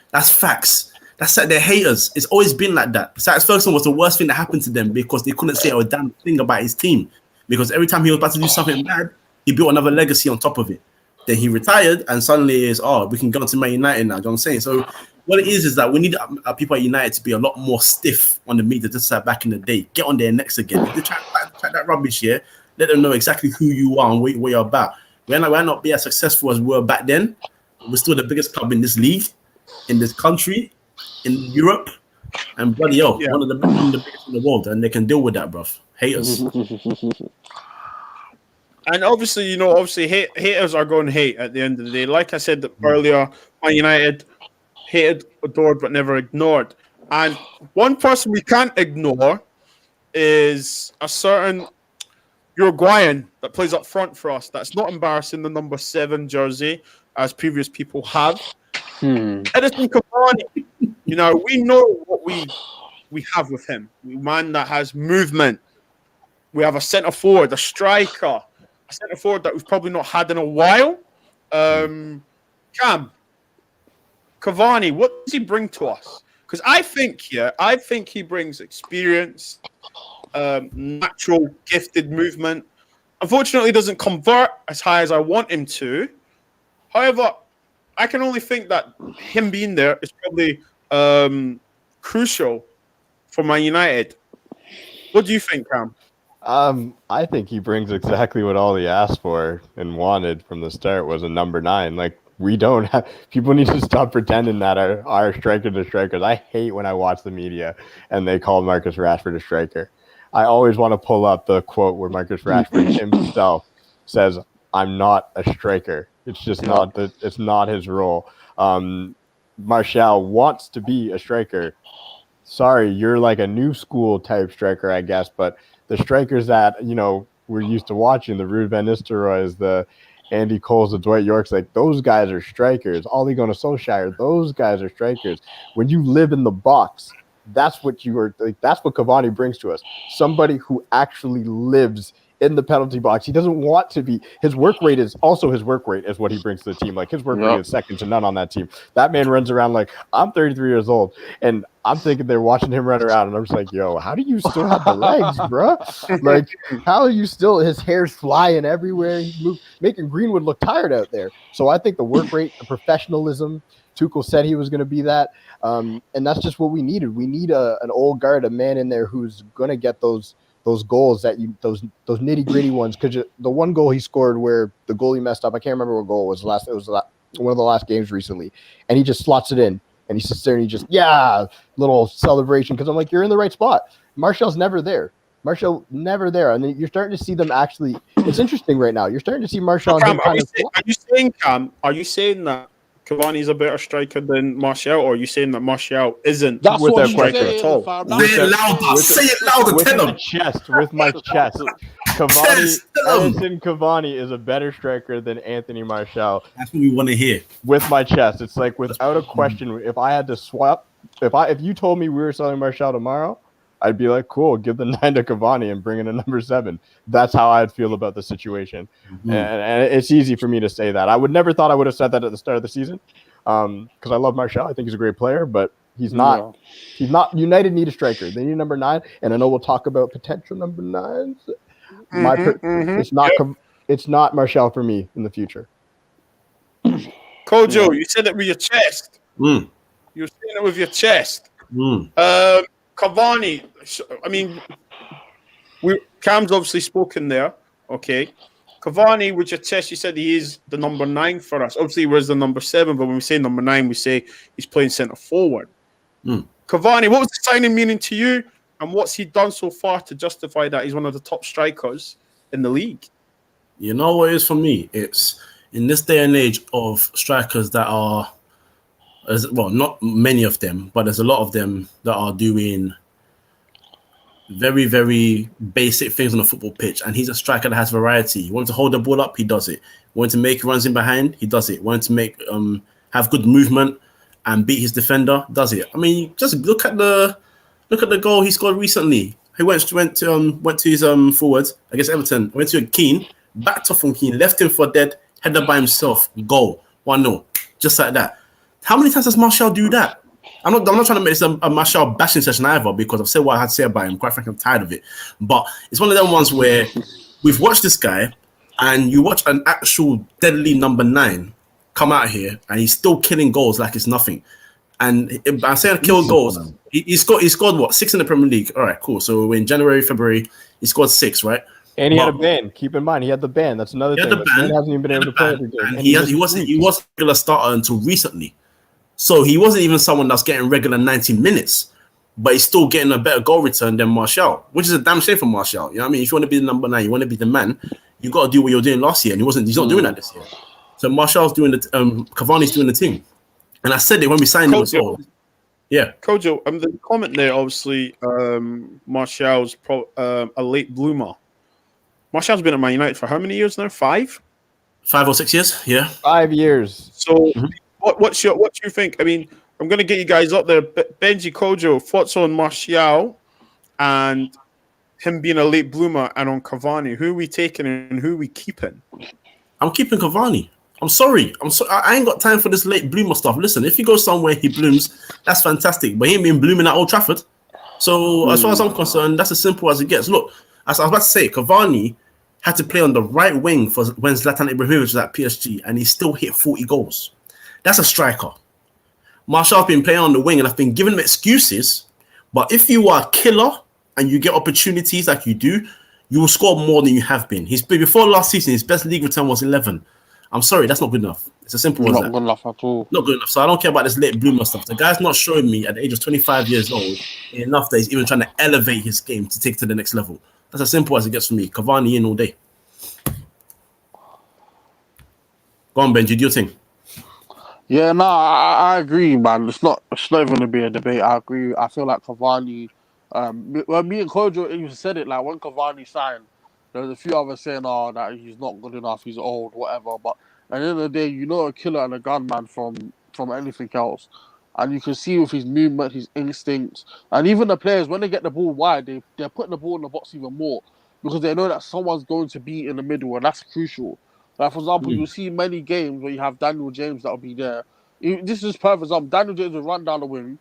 That's facts. That's like they're haters. It's always been like that. Besides, Ferguson was the worst thing that happened to them because they couldn't say a damn thing about his team. Because every time he was about to do something bad, he built another legacy on top of it. Then he retired, and suddenly it's, we can go to Man United now. You know what I'm saying? So what it is that we need people at United to be a lot more stiff on the media, just like back in the day. Get on their necks again. If they try that rubbish here, let them know exactly who you are and what you're about. We're not be as successful as we were back then. We're still the biggest club in this league, in this country, in Europe, and bloody hell, one of the biggest in the world, and they can deal with that, bruv. Haters. And obviously, haters are going to hate at the end of the day. Like I said earlier, Man United hated, adored, but never ignored. And one person we can't ignore is a certain Uruguayan that plays up front for us. That's not embarrassing the number 7 jersey, as previous people have. Edinson Cavani. We know what we have with him. A man that has movement. We have a centre forward, a striker, a centre forward that we've probably not had in a while. Cavani, what does he bring to us? Because I think he brings experience, natural, gifted movement. Unfortunately, he doesn't convert as high as I want him to. However, I can only think that him being there is probably crucial for Man United. What do you think, Cam? I think he brings exactly what all he asked for and wanted from the start was a number 9. Like, we don't have people need to stop pretending that our strikers are strikers. I hate when I watch the media and they call Marcus Rashford a striker. I always want to pull up the quote where Marcus Rashford himself says, "I'm not a striker. It's just it's not his role." Martial wants to be a striker. Sorry, you're like a new school type striker, I guess, but the strikers that, we're used to watching, the Ruud van Nistelrooys, the Andy Coles, the Dwight Yorks, like those guys are strikers. Ole Gunnar Solskjaer, those guys are strikers. When you live in the box, that's what you are. Like, that's what Cavani brings to us. Somebody who actually lives in the penalty box. He doesn't want to be. His work rate is what he brings to the team. Like his work rate is second to none on that team. That man runs around like I'm 33 years old, and I'm thinking they're watching him run around, and I'm just like, yo, how do you still have the legs, bro? Like, how are you still? His hair's flying everywhere. He's making Greenwood look tired out there. So I think the work rate, the professionalism. Tuchel said he was going to be that, and that's just what we needed. We need an old guard, a man in there who's going to get those goals those nitty gritty ones. Because the one goal he scored where the goalie messed up, I can't remember what goal it was. It was one of the last games recently, and he just slots it in, and he sits there and he just little celebration because I'm like, you're in the right spot. Martial's never there. Martial never there, and then you're starting to see them actually. It's interesting right now. You're starting to see Martial. Are you saying that Cavani's a better striker than Martial, or are you saying that Martial isn't? That's with what their he's striker saying, at all? fam. Say it louder. Tell him. With my chest. Edinson Cavani is a better striker than Anthony Martial. That's what we want to hear. With my chest, it's like without a question. If I had to swap, if you told me we were selling Martial tomorrow, I'd be like, cool, give the 9 to Cavani and bring in a number 7. That's how I'd feel about the situation. Mm-hmm. And it's easy for me to say that. I would never thought I would have said that at the start of the season because I love Martial. I think he's a great player, but he's not. He's not. United need a striker. They need a number 9, and I know we'll talk about potential number 9s. It's not Martial for me in the future. Kojo, you said it with your chest. Mm. You're saying it with your chest. Cavani, I mean, Cam's obviously spoken there. Okay. Cavani, with your chest, you said he is the number 9 for us. Obviously, he was the number 7, but when we say number 9, we say he's playing centre forward. Cavani, what was the signing meaning to you, and what's he done so far to justify that he's one of the top strikers in the league? You know what it is for me? It's in this day and age of strikers that are, not many of them, but there's a lot of them that are doing very, very basic things on the football pitch. And he's a striker that has variety. He wants to hold the ball up, he does it. Wants to make runs in behind, he does it. Wants to make have good movement and beat his defender, does it. I mean, just look at the goal he scored recently. He went to his forwards against Everton. Went to Keane, backed off from Keane, left him for dead, headed by himself, goal, 1-0, just like that. How many times does Martial do that? I'm not trying to make this a Martial bashing session either because I've said what I had to say about him. Quite frankly, I'm tired of it. But it's one of them ones where we've watched this guy and you watch an actual deadly number 9 come out here and he's still killing goals like it's nothing. And I'm saying kill goals. He scored what? 6 in the Premier League. All right, cool. So in January, February, he scored 6, right? And he had a ban. Keep in mind, he had the ban. That's another thing. The man hasn't even been able to play every game. And he wasn't a regular starter until recently. So he wasn't even someone that's getting regular 90 minutes, but he's still getting a better goal return than Martial, which is a damn shame for Martial. You know what I mean? If you want to be the number 9, you want to be the man, you got to do what you're doing last year, and he's not doing that this year. So Martial's doing Cavani's doing the thing. And I said it when we signed him as well. Yeah. Kojo, the comment there, obviously, Martial's a late bloomer. Martial's been at Man United for how many years now? 5? 5 or 6 years, yeah. 5 years. So what do you think? I mean, I'm going to get you guys up there. Benji, Kojo, thoughts on Martial and him being a late bloomer, and on Cavani? Who are we taking and who are we keeping? I'm keeping Cavani. I'm sorry. I ain't got time for this late bloomer stuff. Listen, if he goes somewhere, he blooms. That's fantastic. But he ain't been blooming at Old Trafford. So as far as I'm concerned, that's as simple as it gets. Look, as I was about to say, Cavani had to play on the right wing for when Zlatan Ibrahimovic was at PSG, and he still hit 40 goals. That's a striker. Martial's been playing on the wing, and I've been giving him excuses. But if you are a killer and you get opportunities like you do, you will score more than you have been. Before last season, his best league return was 11. I'm sorry, that's not good enough. It's as simple as that. Not good enough at all. Not good enough. So I don't care about this late bloomer stuff. The guy's not showing me at the age of 25 years old enough that he's even trying to elevate his game to take to the next level. That's as simple as it gets for me. Cavani in all day. Go on, Benji, do your thing. Yeah, no, I agree, man. It's not even going to be a debate. I agree. I feel like Cavani. Well, me and Kojo even said it. Like when Cavani signed, there was a few others saying, "Oh, that he's not good enough. He's old, whatever." But at the end of the day, you know a killer and a gunman from anything else, and you can see with his movement, his instincts, and even the players when they get the ball wide, they're putting the ball in the box even more. because they know that someone's going to be in the middle, and that's crucial. Like, for example, you'll see many games where you have Daniel James that'll be there. This is perfect example. Daniel James will run down the wing.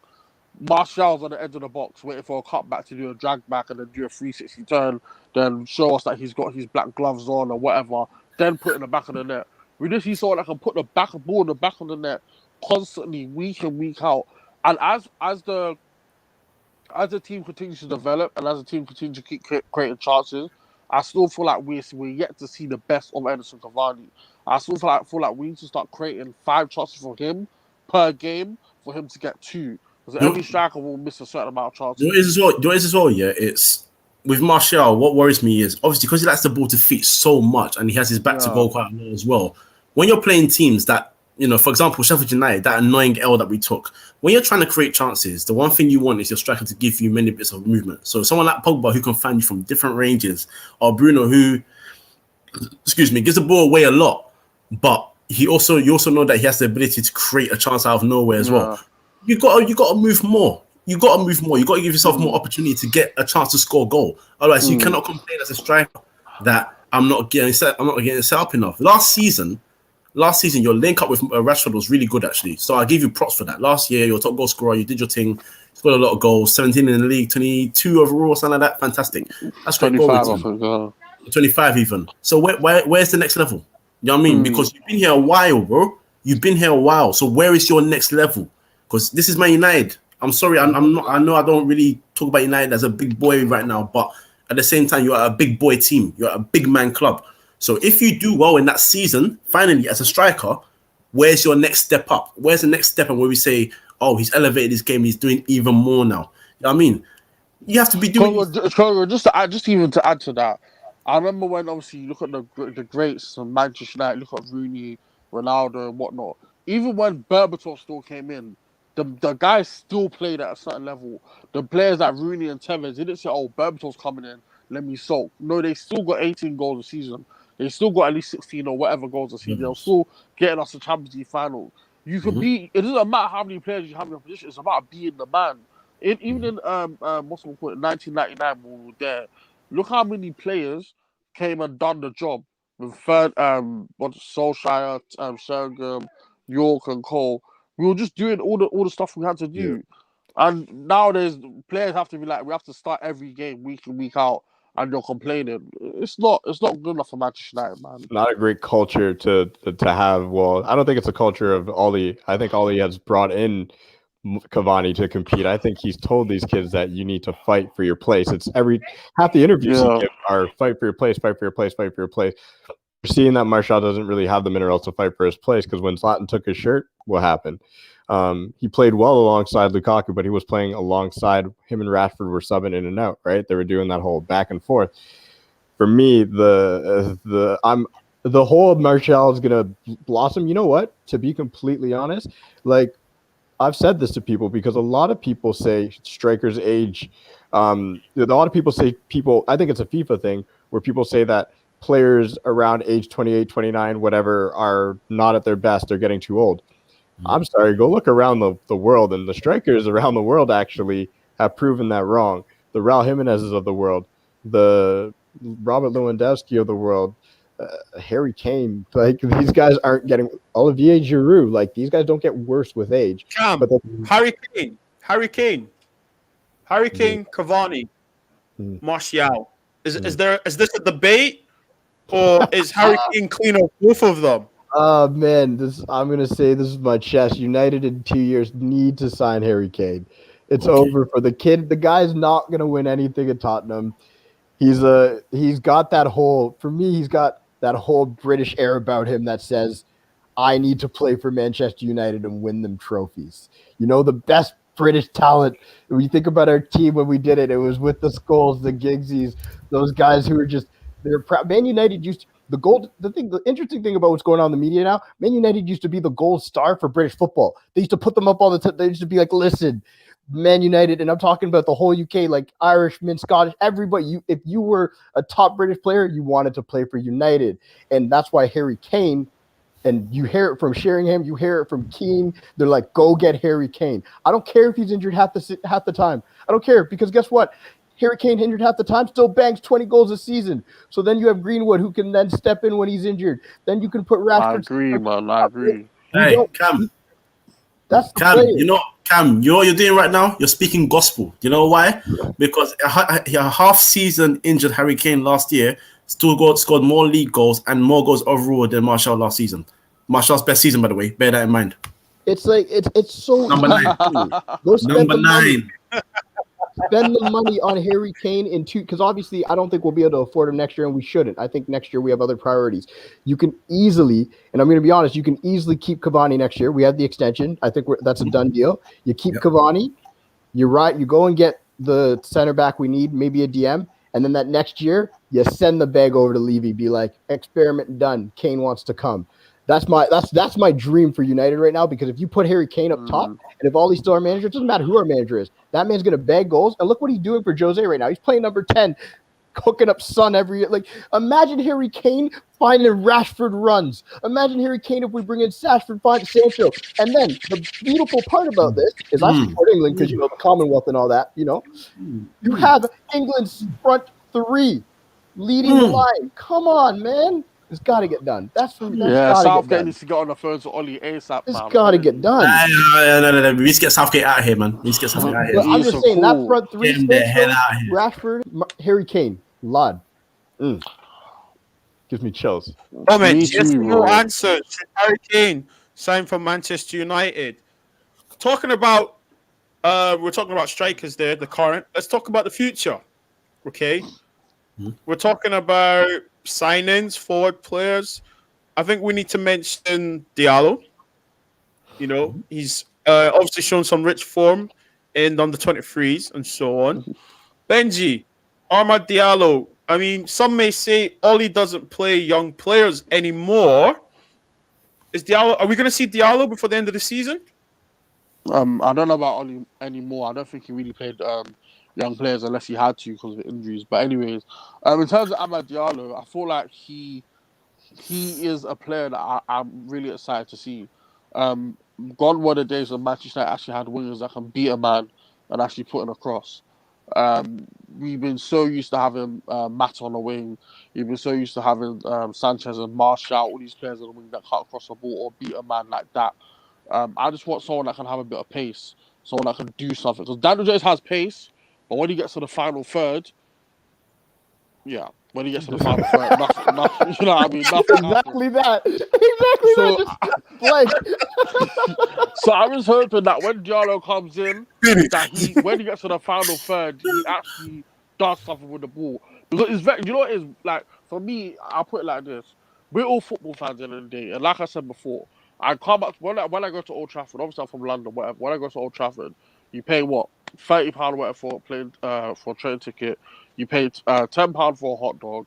Martial's on the edge of the box waiting for a cutback to do a drag back and then do a 360 turn, then show us that he's got his black gloves on or whatever, then put it in the back of the net. We just see someone that can put the back of ball in the back of the net constantly, week in, week out. And as the team continues to develop and as the team continues to keep creating chances, I still feel like we're yet to see the best of Edinson Cavani. I still feel like we need to start creating 5 chances for him per game for him to get 2. Because every striker will miss a certain amount of chances. You know, as well, yeah. It's with Martial. What worries me is obviously because he likes the ball to feet so much, and he has his back to goal quite a lot as well. When you're playing teams that, you know, for example, Sheffield United, that annoying L that we took. When you're trying to create chances, the one thing you want is your striker to give you many bits of movement. So someone like Pogba who can find you from different ranges, or Bruno who, gives the ball away a lot, but you also know that he has the ability to create a chance out of nowhere as well. You got to move more. You got to move more. You got to give yourself more opportunity to get a chance to score a goal. Otherwise, you cannot complain as a striker that I'm not getting set up enough. Last season, your link up with Rashford was really good, actually. So I give you props for that. Last year, your top goal scorer, you did your thing, scored a lot of goals, 17 in the league, 22 overall, something like that. Fantastic. That's great. 25 even. So where's the next level? You know what I mean? Because you've been here a while, bro. You've been here a while. So where is your next level? Because this is Man United. I'm sorry, I'm not. I know I don't really talk about United as a big boy right now, but at the same time, you're a big boy team. You're a big man club. So if you do well in that season, finally as a striker, where's your next step up? Where's the next step? And where we say, oh, he's elevated his game. He's doing even more now. You know what I mean? You have to be doing. Just to add to that, I remember when obviously you look at the greats of Manchester United, look at Rooney, Ronaldo, and whatnot. Even when Berbatov still came in, the guys still played at a certain level. The players like Rooney and Tevez didn't say, "Oh, Berbatov's coming in, let me soak." No, they still got 18 goals a season. They still got at least 16 or whatever goals a season. They're still getting us to Champions League final. You can be. It doesn't matter how many players you have in your position. It's about being the man. Even in what's it called, 1999 when we were there. Look how many players came and done the job with Solskjaer, Sergio, York, and Cole. We were just doing all the stuff we had to do. And nowadays, players have to be like, we have to start every game week in, week out, and you're complaining. It's not good enough for Manchester United, man. Not a great culture to have. Well, I don't think it's a culture of Ollie. I think Ollie has brought in Cavani to compete. I think he's told these kids that you need to fight for your place. It's half the interviews he gives are fight for your place, fight for your place, fight for your place. We're seeing that Martial doesn't really have the minerals to fight for his place, because when Zlatan took his shirt, what happened? He played well alongside Lukaku, but he was playing alongside him and Rashford were subbing in and out, right? They were doing that whole back and forth. For me, the whole Martial is gonna blossom. You know what? To be completely honest, like I've said this to people, because a lot of people say strikers age. A lot of people say I think it's a FIFA thing where people say that players around age 28, 29, whatever, are not at their best. They're getting too old. I'm sorry, go look around the world, and the strikers around the world actually have proven that wrong. The Raul Jimenez's of the world, the Robert Lewandowski of the world, Harry Kane, like these guys aren't getting Olivier Giroud. Like these guys don't get worse with age. Harry Kane, Cavani, Martial. Is this a debate, or is Harry Kane clean of both of them? Oh man, I'm gonna say this is my chest. United in 2 years need to sign Harry Kane. It's over for the kid. The guy's not gonna win anything at Tottenham. He's got that whole British air about him that says, I need to play for Manchester United and win them trophies. You know, the best British talent. When you think about our team when we did it, it was with the Scholes, the Giggsies, those guys who were they're proud. Man United used the interesting thing about what's going on in the media now, Man United used to be the gold star for British football. They used to put them up all the time. They used to be like, listen, Man United, and I'm talking about the whole UK, like Irishman, Scottish, everybody. If you were a top British player, you wanted to play for United. And that's why Harry Kane, and you hear it from Sheringham, you hear it from Keane, they're like, go get Harry Kane. I don't care if he's injured half the time. I don't care, because guess what? Harry Kane injured half the time, still bangs 20 goals a season. So then you have Greenwood who can then step in when he's injured. Then you can put I Rashford. agree, man. I agree. Hey, Cam. That's the Cam, player. Cam, you know what you're doing right now? You're speaking gospel. You know why? Because a half-season injured Harry Kane last year still scored more league goals and more goals overall than Martial last season. Martial's best season, by the way. Bear that in mind. It's like it's so Number 9. Go spend Number the money. 9. Spend the money on Harry Kane in two, because obviously I don't think we'll be able to afford him next year, and we shouldn't. I think next year we have other priorities. You can easily, and I'm going to be honest, you can easily keep Cavani next year. We have the extension. I think that's a done deal. You keep Cavani. You're right. You go and get the center back we need, maybe a DM, and then that next year you send the bag over to Levy. Be like, experiment done. Kane wants to come. That's my dream for United right now, because if you put Harry Kane up top, and if all these still our managers, it doesn't matter who our manager is, that man's going to bag goals. And look what he's doing for Jose right now. He's playing number 10, cooking up Son every year. Like, imagine Harry Kane finding Rashford runs. Imagine Harry Kane if we bring in Sashford, find Sancho. And then the beautiful part about this is I support England because, the Commonwealth and all that, You have England's front 3 leading the line. Come on, man. It's got to get done. That's Southgate needs to get on the phone to Ollie ASAP. It's got to get done. No. We need to get Southgate out of here, man. We need to get Southgate out of here. I'm just saying that front 3, Get him the hell out of here. Rashford, Harry Kane, Lod. Gives me chills. Comment, yes, no answer. Harry Kane signed for Manchester United. We're talking about strikers there, the current. Let's talk about the future. Okay. We're talking about signings, forward players. I think we need to mention Diallo. He's obviously shown some rich form in under 23s and so on. Benji, Amad Diallo. I mean, some may say Ollie doesn't play young players anymore. Are we going to see Diallo before the end of the season? I don't know about Ollie anymore. I don't think he really played young players unless he had to because of injuries. But anyways, in terms of Amad Diallo, I feel like he is a player that I'm really excited to see. Gone were the days when Manchester United actually had wingers that can beat a man and actually put in a cross. We've been so used to having Matt on the wing. We've been so used to having Sanchez and Martial, all these players on the wing that can't cross the ball or beat a man like that. I just want someone that can have a bit of pace, someone that can do something. Because Daniel James has pace, but when he gets to the final third, nothing, you know what I mean? Exactly that. So I was hoping that when Diallo comes in, when he gets to the final third, he actually does something with the ball. Because it's very, what it is, like, for me, I'll put it like this. We're all football fans at the end of the day. And like I said before, I come up, when I go to Old Trafford, obviously I'm from London, whatever. When I go to Old Trafford, you pay what? £30 or whatever for playing for a train ticket. You pay £10 for a hot dog.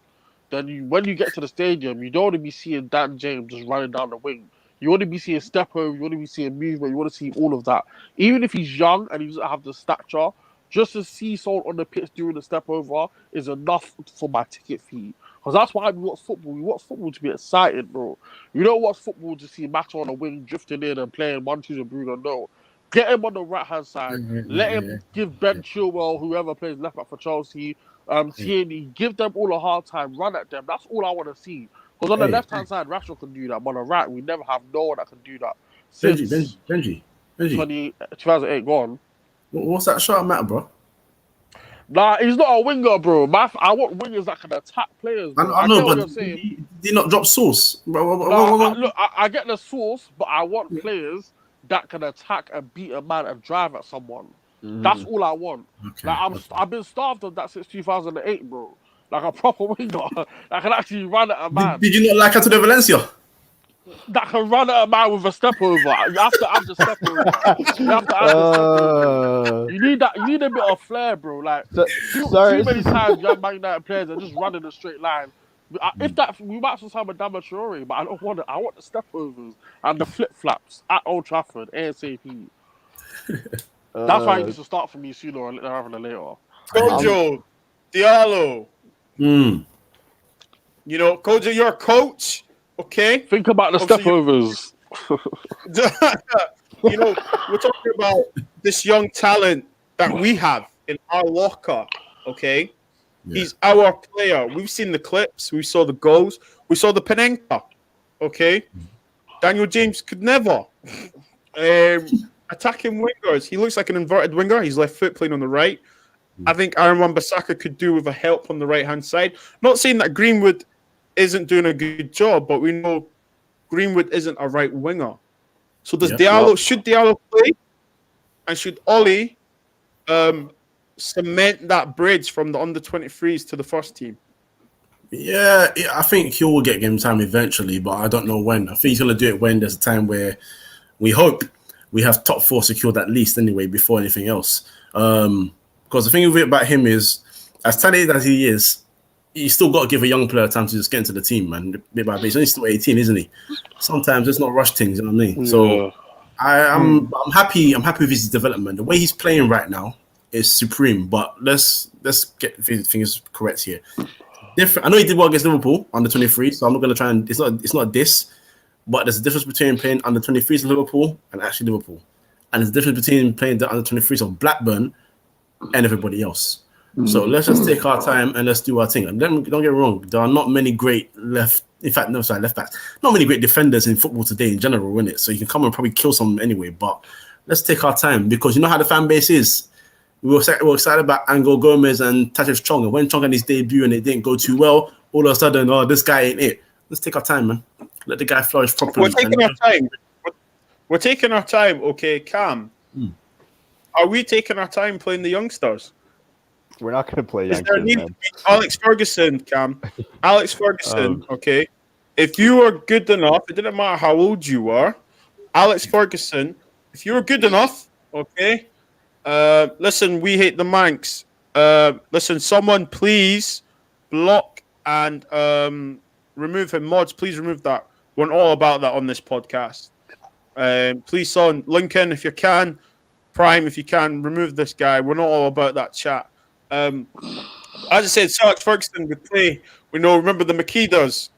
Then when you get to the stadium, you don't want to be seeing Dan James just running down the wing. You want to be seeing step over, you want to be seeing movement, you want to see all of that. Even if he's young and he doesn't have the stature, just to see someone on the pitch during the step over is enough for my ticket fee. Because that's why we watch football. We watch football to be excited, bro. You don't watch football to see Matt on the wing drifting in and playing 1-2 and Bruno. No. Get him on the right-hand side. Let him give Ben Chilwell, whoever plays left back for Chelsea, Tierney, give them all a hard time. Run at them. That's all I want to see. Because on the left-hand side, Rashford can do that. But on the right, we never have no one that can do that. Since Benji. 2008 gone. What's that shot at Matt, bro? Nah, he's not a winger, bro. I want wingers that can attack players. Bro. I know, get what but you're saying. did he not drop Sauce? Look, I get the source, but I want players that can attack and beat a man and drive at someone. That's all I want. Okay, Like I've been starved of that since 2008, bro. Like a proper winger that can actually run at a man. Did you not like Antonio Valencia? That can run at a man with a step over. You have to have the step over. You have to have the step over. You need that. You need a bit of flair, bro. Like too many times you have Man United players that just run in a straight line. If that, we might as well have a Damatriori, but I don't want it. I want the step overs and the flip flaps at Old Trafford ASAP. That's why he needs to start for me sooner rather than later. Kojo, Diallo. Kojo, you're a coach. Okay. Think about the step overs. We're talking about this young talent that we have in our locker. Okay, Yeah. he's our player. We've seen the clips. We saw the goals. We saw the Panenka. Okay, Daniel James could never. Attacking wingers. He looks like an inverted winger. He's left foot playing on the right. I think Aaron Wan-Bissaka could do with a help on the right-hand side. Not saying that Greenwood isn't doing a good job, but we know Greenwood isn't a right winger. So does Diallo? Should Diallo play? And should Ollie cement that bridge from the under-23s to the first team? Yeah, I think he will get game time eventually, but I don't know when. I think he's going to do it when there's a time where we hope we have top 4 secured at least anyway before anything else. Because the thing about him is, as talented as he is, you still got to give a young player time to just get into the team, man. Bit by bit. He's only still 18, isn't he? Sometimes it's not rush things, you know what I mean? Yeah. So I'm happy. I'm happy with his development. The way he's playing right now is supreme. But let's get things correct here. Different. I know he did well against Liverpool under 23, so I'm not going to try and it's not this, but there's a difference between playing under 23s of Liverpool and actually Liverpool, and there's a difference between playing the under 23s of Blackburn and everybody else. So let's just take our time and let's do our thing. And don't get me wrong, there are not many great left backs, not many great defenders in football today in general, isn't it? So you can come and probably kill someone anyway, but let's take our time because you know how the fan base is. We were excited about Angel Gomez and Tadic Chong, and when Chong had his debut and it didn't go too well, all of a sudden, this guy ain't it. Let's take our time, man. Let the guy flourish properly. We're taking our time. We're taking our time, okay, Cam. Are we taking our time playing the youngsters? We're not going to play Is there a youngsters, need man. to be Alex Ferguson, Cam? Alex Ferguson, okay? If you were good enough, it didn't matter how old you were, Alex Ferguson, if you were good enough, okay? Listen, we hate the Manx. Listen, someone please block and remove him. Mods, please remove that. We're all about that on this podcast. Please, son, Lincoln, if you can, Prime, if you can, remove this guy. We're not all about that chat. As I said, Alex Ferguson would play. Remember the Makidas.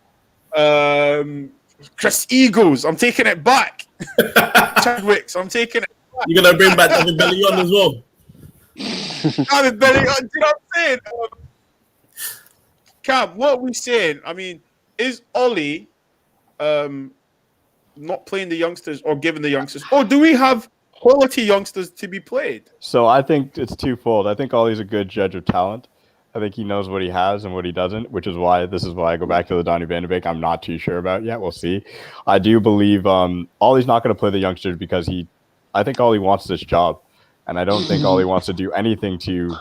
Chris Eagles, I'm taking it back. Chadwicks, I'm taking it. You're going to bring back David Bellion as well? David Bellion, do you know what I'm saying? Cam, what are we saying? I mean, is Ollie not playing the youngsters or giving the youngsters? Or do we have quality youngsters to be played? So I think it's twofold. I think Ollie's a good judge of talent. I think he knows what he has and what he doesn't, which is why I go back to the Donny van de Beek I'm not too sure about yet. We'll see. I do believe Ollie's not going to play the youngsters because I think Ollie wants this job, and I don't think Ollie wants to do anything to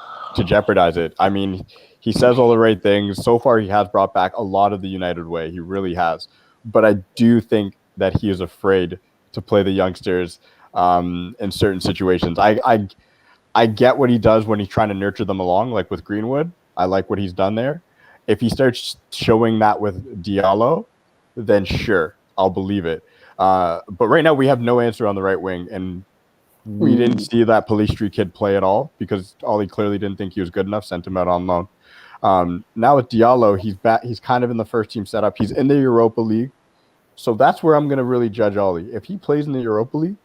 jeopardize it. I mean, he says all the right things. So far, he has brought back a lot of the United way. He really has. But I do think that he is afraid to play the youngsters in certain situations. I get what he does when he's trying to nurture them along, like with Greenwood. I like what he's done there. If he starts showing that with Diallo, then sure, I'll believe it. But right now we have no answer on the right wing, and we didn't see that Police Street kid play at all because Ollie clearly didn't think he was good enough, sent him out on loan. Now with Diallo, he's back. He's kind of in the first team setup. He's in the Europa League, so that's where I'm going to really judge Ollie. If he plays in the Europa League,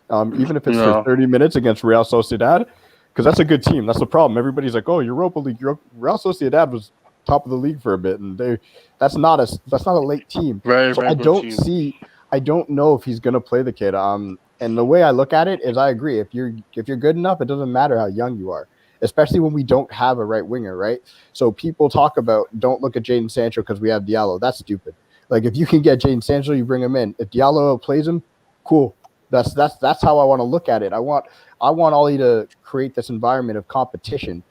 even if it's for 30 minutes against Real Sociedad, because that's a good team. That's the problem. Everybody's like, "Oh, Europa League." Real Sociedad was top of the league for a bit, and that's not a late team. Very, so very good team. I don't know if he's going to play the kid. And the way I look at it is I agree. If you're good enough, it doesn't matter how young you are, especially when we don't have a right winger, right? So people talk about don't look at Jadon Sancho because we have Diallo. That's stupid. Like if you can get Jadon Sancho, you bring him in. If Diallo plays him, cool. That's how I want to look at it. I want Ollie to create this environment of competition.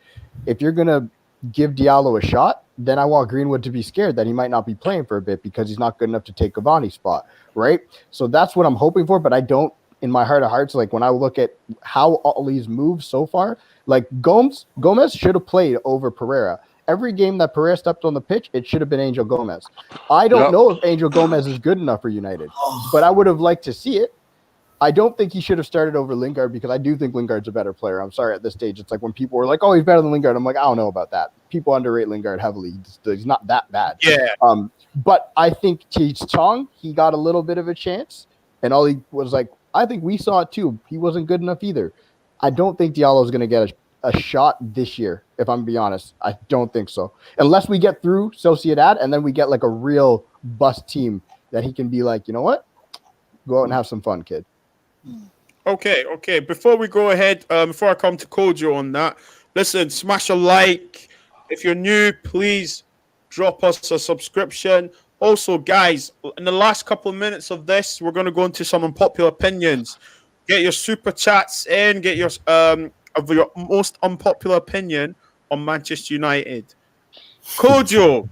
If you're going to give Diallo a shot, then I want Greenwood to be scared that he might not be playing for a bit because he's not good enough to take Cavani's spot, right? So that's what I'm hoping for, but I don't, in my heart of hearts, like when I look at how Ollie's moved so far, like Gomez should have played over Pereira. Every game that Pereira stepped on the pitch, it should have been Angel Gomez. I don't know if Angel Gomez is good enough for United, but I would have liked to see it. I don't think he should have started over Lingard because I do think Lingard's a better player. I'm sorry at this stage. It's like when people were like, oh, he's better than Lingard. I'm like, I don't know about that. People underrate Lingard heavily. He's not that bad. Yeah. But I think Chong, he got a little bit of a chance. And Ollie was like, I think we saw it too. He wasn't good enough either. I don't think Diallo is going to get a shot this year, if I'm being honest. I don't think so. Unless we get through Sociedad and then we get like a real bust team that he can be like, you know what? Go out and have some fun, kid. Okay. Before we go ahead, before I come to Kojo on that, listen, smash a like. If you're new, please drop us a subscription. Also, guys, in the last couple of minutes of this, we're going to go into some unpopular opinions. Get your super chats in. Get your of your most unpopular opinion on Manchester United. Kojo,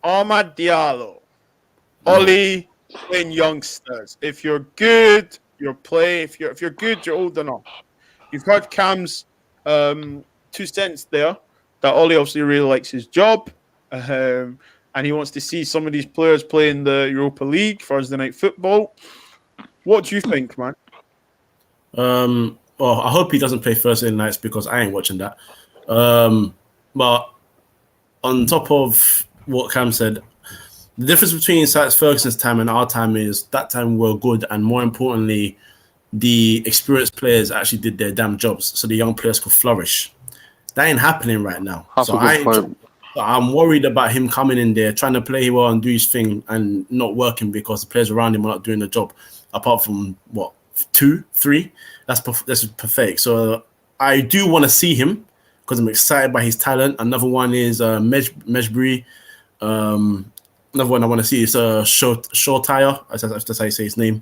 Ahmad Diallo, Ollie, playing youngsters. If you're good, you'll play. If you're good, you're old enough. You've heard Cam's 2 cents there. That Ollie obviously really likes his job, and he wants to see some of these players play in the Europa League, Thursday night football. What do you think, man? Well, I hope he doesn't play Thursday nights because I ain't watching that. But on top of what Cam said, the difference between Ferguson's time and our time is that time we were good, and more importantly, the experienced players actually did their damn jobs, so the young players could flourish. That ain't happening right now. That's So a good point. I'm worried about him coming in there, trying to play well and do his thing, and not working because the players around him are not doing the job. Apart from what 2, 3, that's pathetic. So I do want to see him because I'm excited by his talent. Another one is Mejbri. Another one I want to see is Solskjaer. That's how you say his name.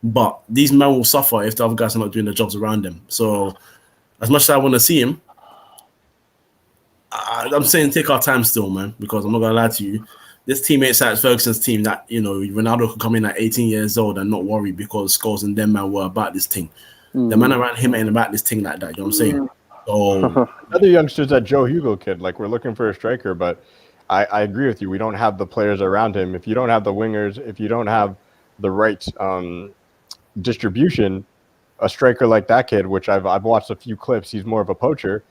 But these men will suffer if the other guys are not doing the jobs around them. So as much as I want to see him, I'm saying take our time still, man, because I'm not going to lie to you. This team ain't Ferguson's team that, Ronaldo could come in at 18 years old and not worry because Scholes and them man were about this thing. The man around him ain't about this thing like that. You know what I'm saying? So Other youngsters, that Joe Hugo kid, like we're looking for a striker, but I agree with you. We don't have the players around him. If you don't have the wingers, if you don't have the right distribution, a striker like that kid, which I've watched a few clips, he's more of a poacher.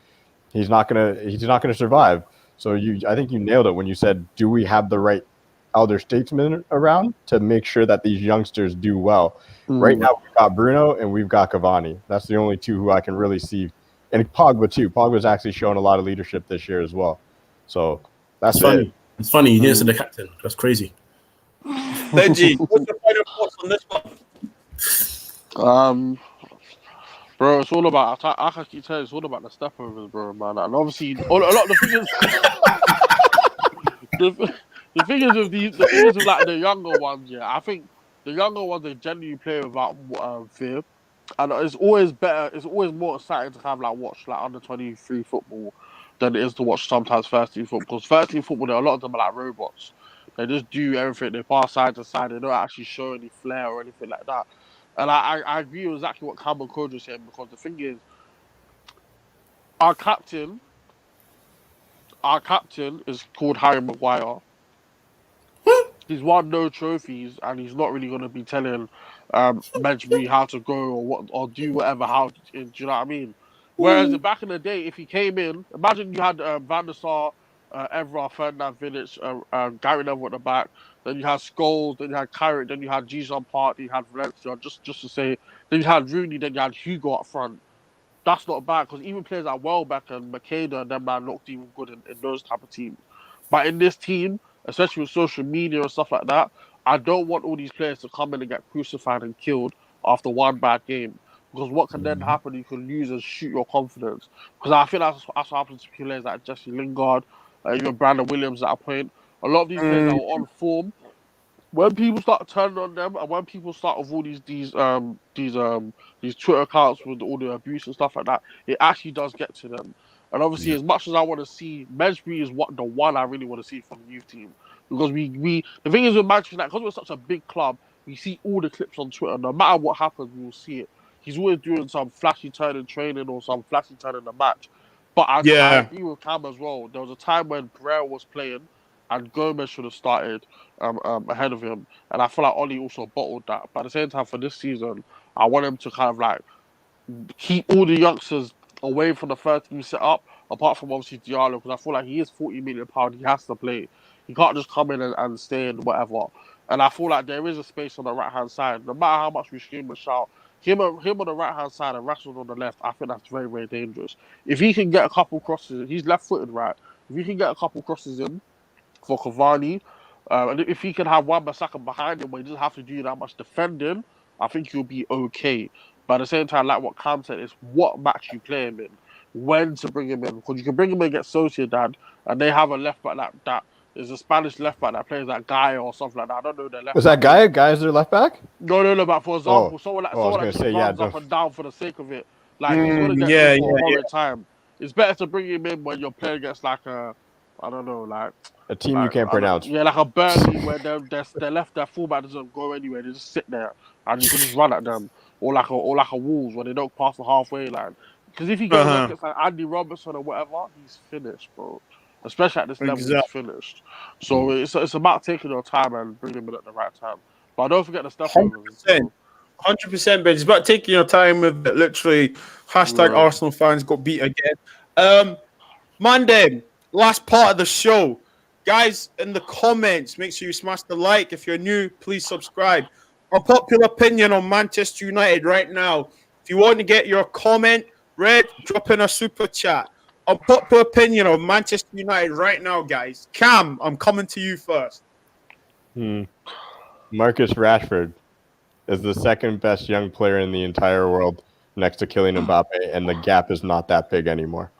He's not gonna survive. So I think you nailed it when you said, do we have the right elder statesmen around to make sure that these youngsters do well? Right now we've got Bruno and we've got Cavani. That's the only two who I can really see, and Pogba too. Pogba's actually shown a lot of leadership this year as well. So that's funny. It's funny. You didn't say the captain. That's crazy. Benji, what's your final thoughts on this one? Bro, it's all about. I can keep telling you, it's all about the stepovers, bro, man. And obviously, a lot of the things. the thing is with like the younger ones, yeah. I think the younger ones they generally play without fear, and it's always better. It's always more exciting to have watch under 23 football than it is to watch sometimes first team football. Because first team football, a lot of them are like robots. They just do everything. They pass side to side. They don't actually show any flair or anything like that. And I agree with exactly what Campbell Code was saying, because the thing is, our captain is called Harry Maguire. He's won no trophies, and he's not really going to be telling Mejbri how to go or do whatever. Do you know what I mean? Whereas back in the day, if he came in, imagine you had Van der Sar, Evra, Fernandes, Vidic, Gary Neville at the back. Then you had Scholes, then you had Carrick, then you had G-Son Park, then you had Valencia, just to say. Then you had Rooney, then you had Hugo up front. That's not bad, because even players like Welbeck and Makeda and them man looked even good in those type of teams. But in this team, especially with social media and stuff like that, I don't want all these players to come in and get crucified and killed after one bad game. Because what can then happen, you can lose and shoot your confidence. Because I think that's what happens to players like Jesse Lingard, even Brandon Williams at a point. A lot of these players that were on form, when people start turning on them, and when people start with all these Twitter accounts with all the abuse and stuff like that, it actually does get to them. And obviously, as much as I want to see, Mejbri is the one I really want to see from the youth team, because the thing is with Manchester United, because we're such a big club, we see all the clips on Twitter. No matter what happens, we will see it. He's always doing some flashy turn in training or some flashy turn in the match. But I agree with Cam as well. There was a time when Pereira was playing and Gomez should have started ahead of him. And I feel like Ollie also bottled that. But at the same time, for this season, I want him to kind of keep all the youngsters away from the first team set up, apart from obviously Diallo, because I feel like he is £40 million. He has to play. He can't just come in and stay in whatever. And I feel like there is a space on the right-hand side. No matter how much we scream and shout, him on the right hand side and Rashford on the left, I think that's very, very dangerous. If he can get a couple crosses, he's left footed, right? If he can get a couple crosses in for Cavani, and if he can have Wan-Bissaka behind him where he doesn't have to do that much defending, I think he'll be okay. But at the same time, like what Cam said, is what match you play him in, when to bring him in. Because you can bring him in against Sociedad, and they have a left back that is a Spanish left back that plays that guy or something like that. I don't know their left Was back. that guy? Guy is their left back? No. But for example, someone I was that gonna just say, runs yeah, up and down for the sake of it, like he's gonna get yeah, in for a horrid time. It's better to bring him in when you're playing against like I don't know, like a team you can't pronounce. Yeah, like a Burnley where their fullback doesn't go anywhere. They just sit there and you can just run at them, or like a Wolves where they don't pass the halfway line. Because if he goes up against like Andy Robertson or whatever, he's finished, bro. Especially at this level, he's finished. So it's about taking your time and bringing him in at the right time. But don't forget the stuff. 100%, Ben. It's about taking your time with it. Literally, hashtag Arsenal fans got beat again. Monday, last part of the show. Guys, in the comments, make sure you smash the like. If you're new, please subscribe. Our popular opinion on Manchester United right now. If you want to get your comment read, drop in a super chat. Our popular opinion of Manchester United right now, guys. Cam, I'm coming to you first. Marcus Rashford is the second best young player in the entire world next to Kylian Mbappe, and the gap is not that big anymore.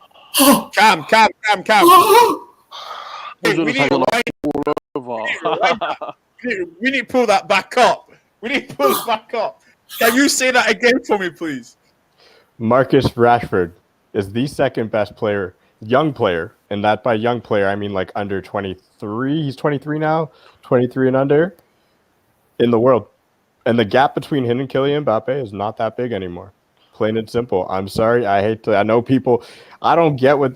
Cam. Hey, we need to pull that back up. Can you say that again for me, please? Marcus Rashford is the second best player, young player, and that by young player I mean like under 23. He's 23 now, 23 and under in the world. And the gap between him and Kylian Mbappe is not that big anymore. Plain and simple. I'm sorry. I know people. I don't get what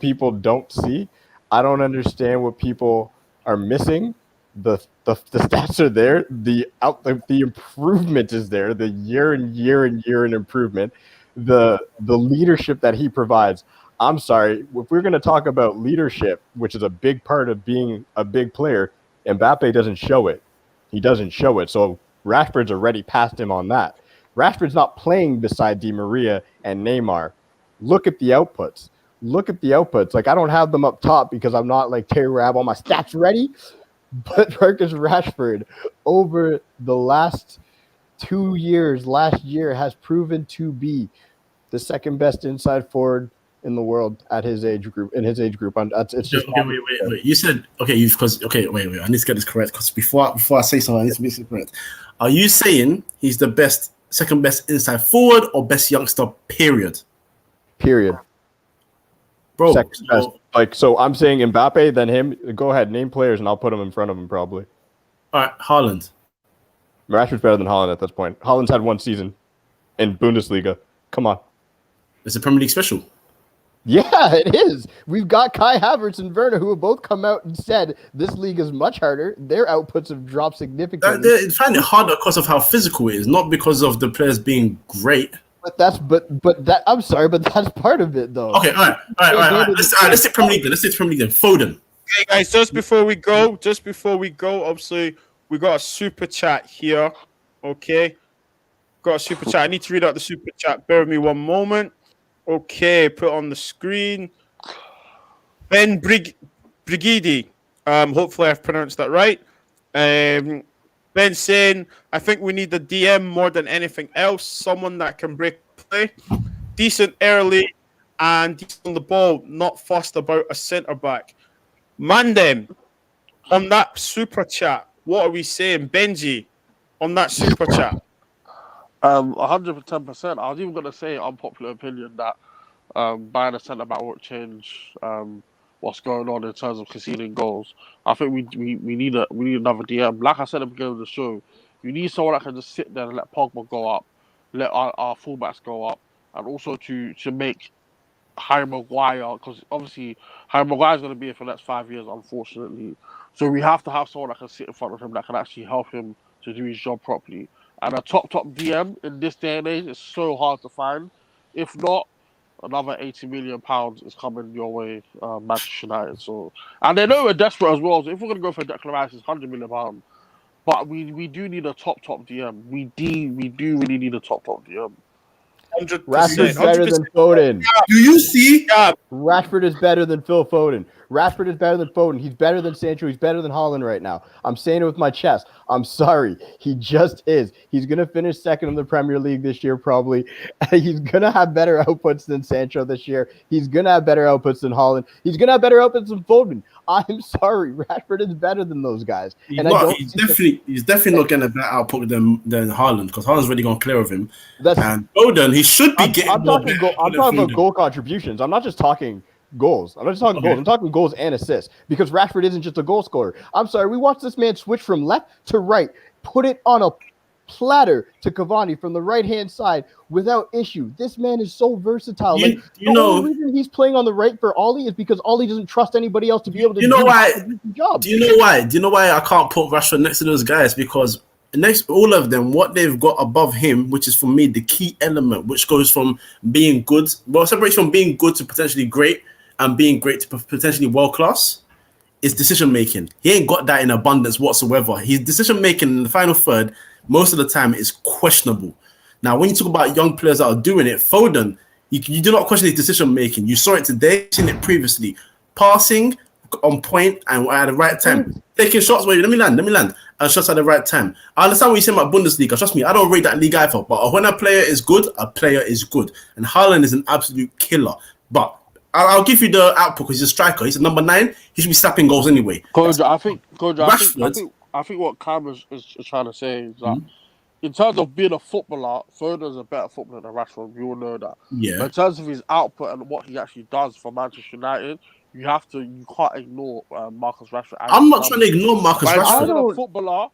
people don't see. I don't understand what people are missing. The stats are there. The improvement is there. The year and improvement. The leadership that he provides. I'm sorry. If we're going to talk about leadership, which is a big part of being a big player, Mbappe doesn't show it. He doesn't show it. So Rashford's already passed him on that. Rashford's not playing beside Di Maria and Neymar. Look at the outputs. Like, I don't have them up top because I'm not like Terry where I have all my stats ready. But Marcus Rashford, over the last 2 years, last year, has proven to be the second best inside forward in the world at his age group. It's just wait. You said wait. I need to get this correct because before I say something, I need to make it correct. Are you saying he's the second best inside forward or best youngster? Period. Bro. Second best. So I'm saying Mbappe, then him. Go ahead, name players, and I'll put them in front of him probably. All right, Haaland. Rashford's better than Haaland at this point. Haaland's had one season in Bundesliga. Come on. It's a Premier League special. Yeah, it is. We've got Kai Havertz and Werner who have both come out and said this league is much harder. Their outputs have dropped significantly. They find it harder because of how physical it is, not because of the players being great. I'm sorry, but that's part of it, though. Okay, all right. Let's take Premier League then. Foden. Okay, guys, just before we go, obviously, we got a super chat here. Okay. Got a super chat. I need to read out the super chat. Bear with me one moment. Okay, put it on the screen. Ben Brigidi. Hopefully I've pronounced that right. Ben saying, I think we need the DM more than anything else. Someone that can break play, decent early, and decent on the ball, not fussed about a centre-back. Mandem, on that super chat, what are we saying? Benji, on that super chat. 110%. I was even going to say unpopular opinion that buying a centre-back won't change what's going on in terms of conceding goals. I think we need another DM. Like I said at the beginning of the show, you need someone that can just sit there and let Pogba go up, let our fullbacks go up, and also to make Harry Maguire, because obviously Harry Maguire is going to be here for the next 5 years, unfortunately. So we have to have someone that can sit in front of him that can actually help him to do his job properly. And a top DM in this day and age is so hard to find. If not, another £80 million is coming your way, Manchester United. So, and they know we're desperate as well. So if we're going to go for Declan Rice, it's £100 million. but we do need a top DM. We do really need a top DM. 100%. Rashford's better than Foden. Do you see? Rashford is better than Phil Foden. Rashford is better than Foden. He's better than Sancho. He's better than Haaland right now. I'm saying it with my chest. I'm sorry. He just is. He's going to finish second in the Premier League this year, probably. He's going to have better outputs than Sancho this year. He's going to have better outputs than Haaland. He's going to have better outputs than Foden. I'm sorry. Rashford is better than those guys. He's definitely not getting a better output than Haaland, because Haaland's already gone clear of him. And Foden, he should be getting I'm talking about goal contributions. I'm not just talking goals. I'm not just talking goals. I'm talking goals and assists, because Rashford isn't just a goal scorer. I'm sorry. We watched this man switch from left to right, put it on a platter to Cavani from the right-hand side without issue. This man is so versatile. The only reason he's playing on the right for Ollie is because Ollie doesn't trust anybody else to be able to do the job. Do you know why I can't put Rashford next to those guys? Because next, all of them, what they've got above him, which is for me the key element, which goes from being good, separates from being good to potentially great, and being great to potentially world class, is decision making. He ain't got that in abundance whatsoever. His decision making in the final third, most of the time, is questionable. Now, when you talk about young players that are doing it, Foden, you do not question his decision making. You saw it today, you've seen it previously. Passing on point and at the right time. Taking shots where let me land, and shots at the right time. I understand what you say about Bundesliga. Trust me, I don't rate that league either. But when a player is good, a player is good. And Haaland is an absolute killer. But I'll give you the output because he's a striker. He's a number 9. He should be snapping goals anyway. I think what Cam is trying to say is that in terms of being a footballer, Foden's a better footballer than Rashford. We all know that. Yeah. But in terms of his output and what he actually does for Manchester United, you can't ignore Marcus Rashford. I'm not trying to ignore Marcus Rashford. A footballer,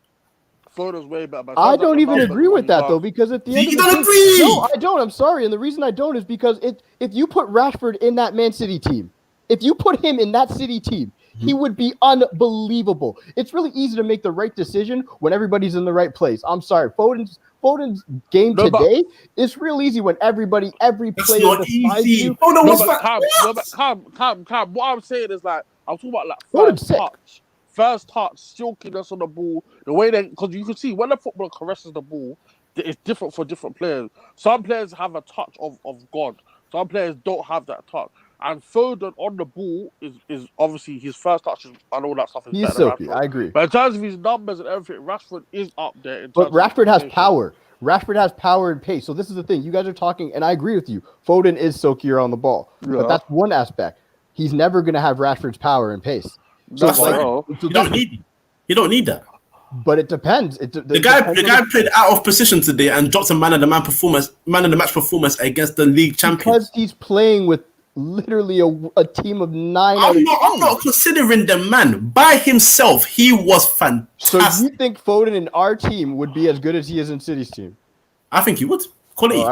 Foden's way better. I don't even agree with that, though, because at the end of the day, agree? No, I don't. I'm sorry. And the reason I don't is because if you put Rashford in that Man City team, if you put him in that City team, he would be unbelievable. It's really easy to make the right decision when everybody's in the right place. I'm sorry. Foden's game today is real easy when every player besides you. Calm. What I'm saying is, like, I'm talking about like first touch, silkiness on the ball, the way because you can see when a footballer caresses the ball, it's different for different players. Some players have a touch of God. Some players don't have that touch. And Foden on the ball is obviously his first touch and all that stuff is He's better silky, than Rashford. I agree. But in terms of his numbers and everything, Rashford is up there. But Rashford has power. Rashford has power and pace. So this is the thing. You guys are talking, and I agree with you. Foden is silkier on the ball. Yeah. But that's one aspect. He's never going to have Rashford's power and pace. So you don't need that. But it depends. The guy played out of position today and dropped a man of the match performance against the league champion. Because he's playing with literally a team of 9. I'm not considering the man by himself. He was fantastic. So you think Foden in our team would be as good as he is in City's team? I think he would. Quality,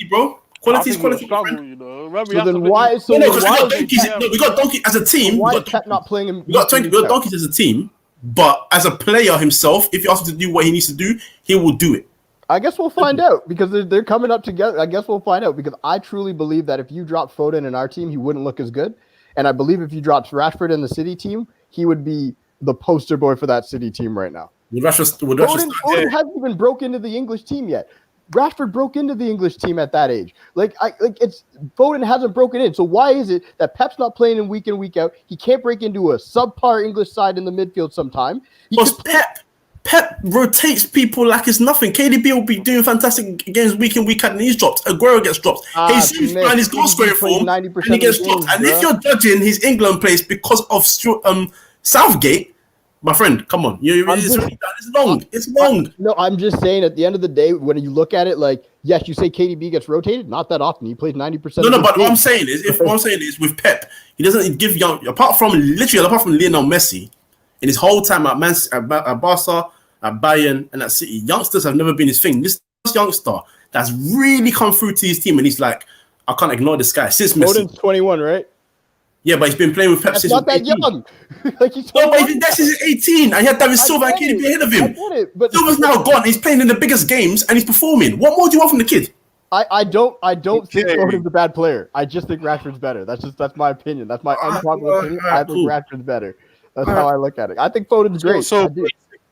bro. Quality is quality. You know? So then why? So we got Donkey as a team. Why is Pep not playing him? We got Donkey as a team, but as a player himself, if you ask him to do what he needs to do, he will do it. I guess we'll find out because they're coming up together. I guess we'll find out because I truly believe that if you drop Foden in our team, he wouldn't look as good. And I believe if you dropped Rashford in the City team, he would be the poster boy for that City team right now. Foden hasn't even broke into the English team yet. Rashford broke into the English team at that age. Foden hasn't broken in. So why is it that Pep's not playing him week in, week out? He can't break into a subpar English side in the midfield sometime. Because Pep rotates people like it's nothing. KDB will be doing fantastic games week in, week out, and he's dropped. Aguero gets dropped. Jesus find his goal scoring form, and he gets dropped. And if you're judging his England place because of Southgate, my friend, come on. It's long. No, I'm just saying at the end of the day, when you look at it, like, yes, you say KDB gets rotated. Not that often. He plays 90%. No, but what I'm saying is with Pep, he doesn't give young, apart from Lionel Messi, in his whole time at Barca, at Bayern, and at City, youngsters have never been his thing. This youngster that's really come through to his team, and he's like, I can't ignore this guy since Messi. Foden's 21, right? Yeah, but he's been playing with Pep since not that 18. Young. Like he's 21. No, but he's been there since 18, and he had David Silva and KDB ahead of him. But Silva's now gone. He's playing in the biggest games, and he's performing. What more do you want from the kid? I don't think Foden's a bad player. I just think Rashford's better. That's my opinion. That's my unpopular opinion. I think Rashford's better. That's how I look at it. I think Foden's great. So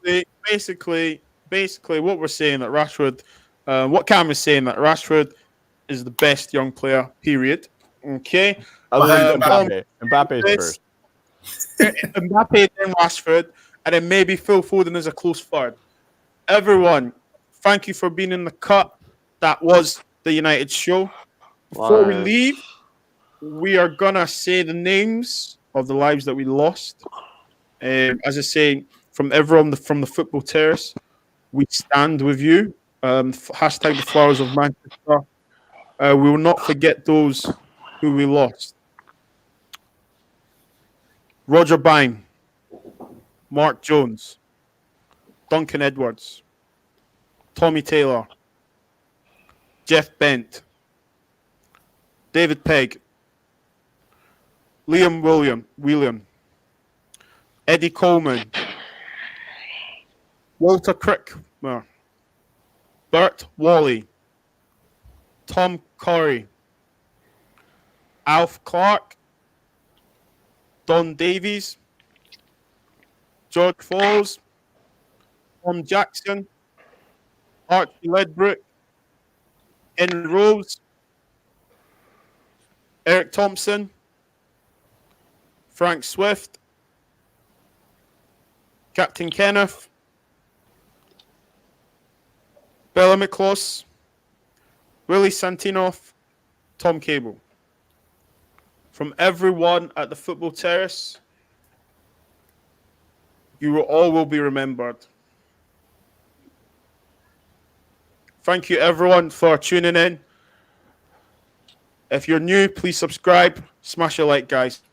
basically, what we're saying that Rashford, what Cam is saying that Rashford is the best young player. Period. Okay. Other than Tom, Mbappe. Mbappe's this, first. Mbappe, then Rashford, and then maybe Phil Foden is a close third. Everyone, thank you for being in the cut. That was the United show. Before we leave, we are gonna say the names of the lives that we lost. As I say, from everyone from the football terrace, we stand with you. Hashtag the Flowers of Manchester. We will not forget those who we lost. Roger Byrne, Mark Jones, Duncan Edwards, Tommy Taylor, Jeff Bent, David Pegg, Liam William, Eddie Coleman, Walter Crickmer, Bert Wally, Tom Corey, Alf Clark, Don Davies, George Falls, Tom Jackson, Archie Ledbrook, Henry Rose, Eric Thompson, Frank Swift, Captain Kenneth, Bella McCloss, Willie Santinoff, Tom Cable. From everyone at the Football Terrace, you all will be remembered. Thank you, everyone, for tuning in. If you're new, please subscribe. Smash a like, guys.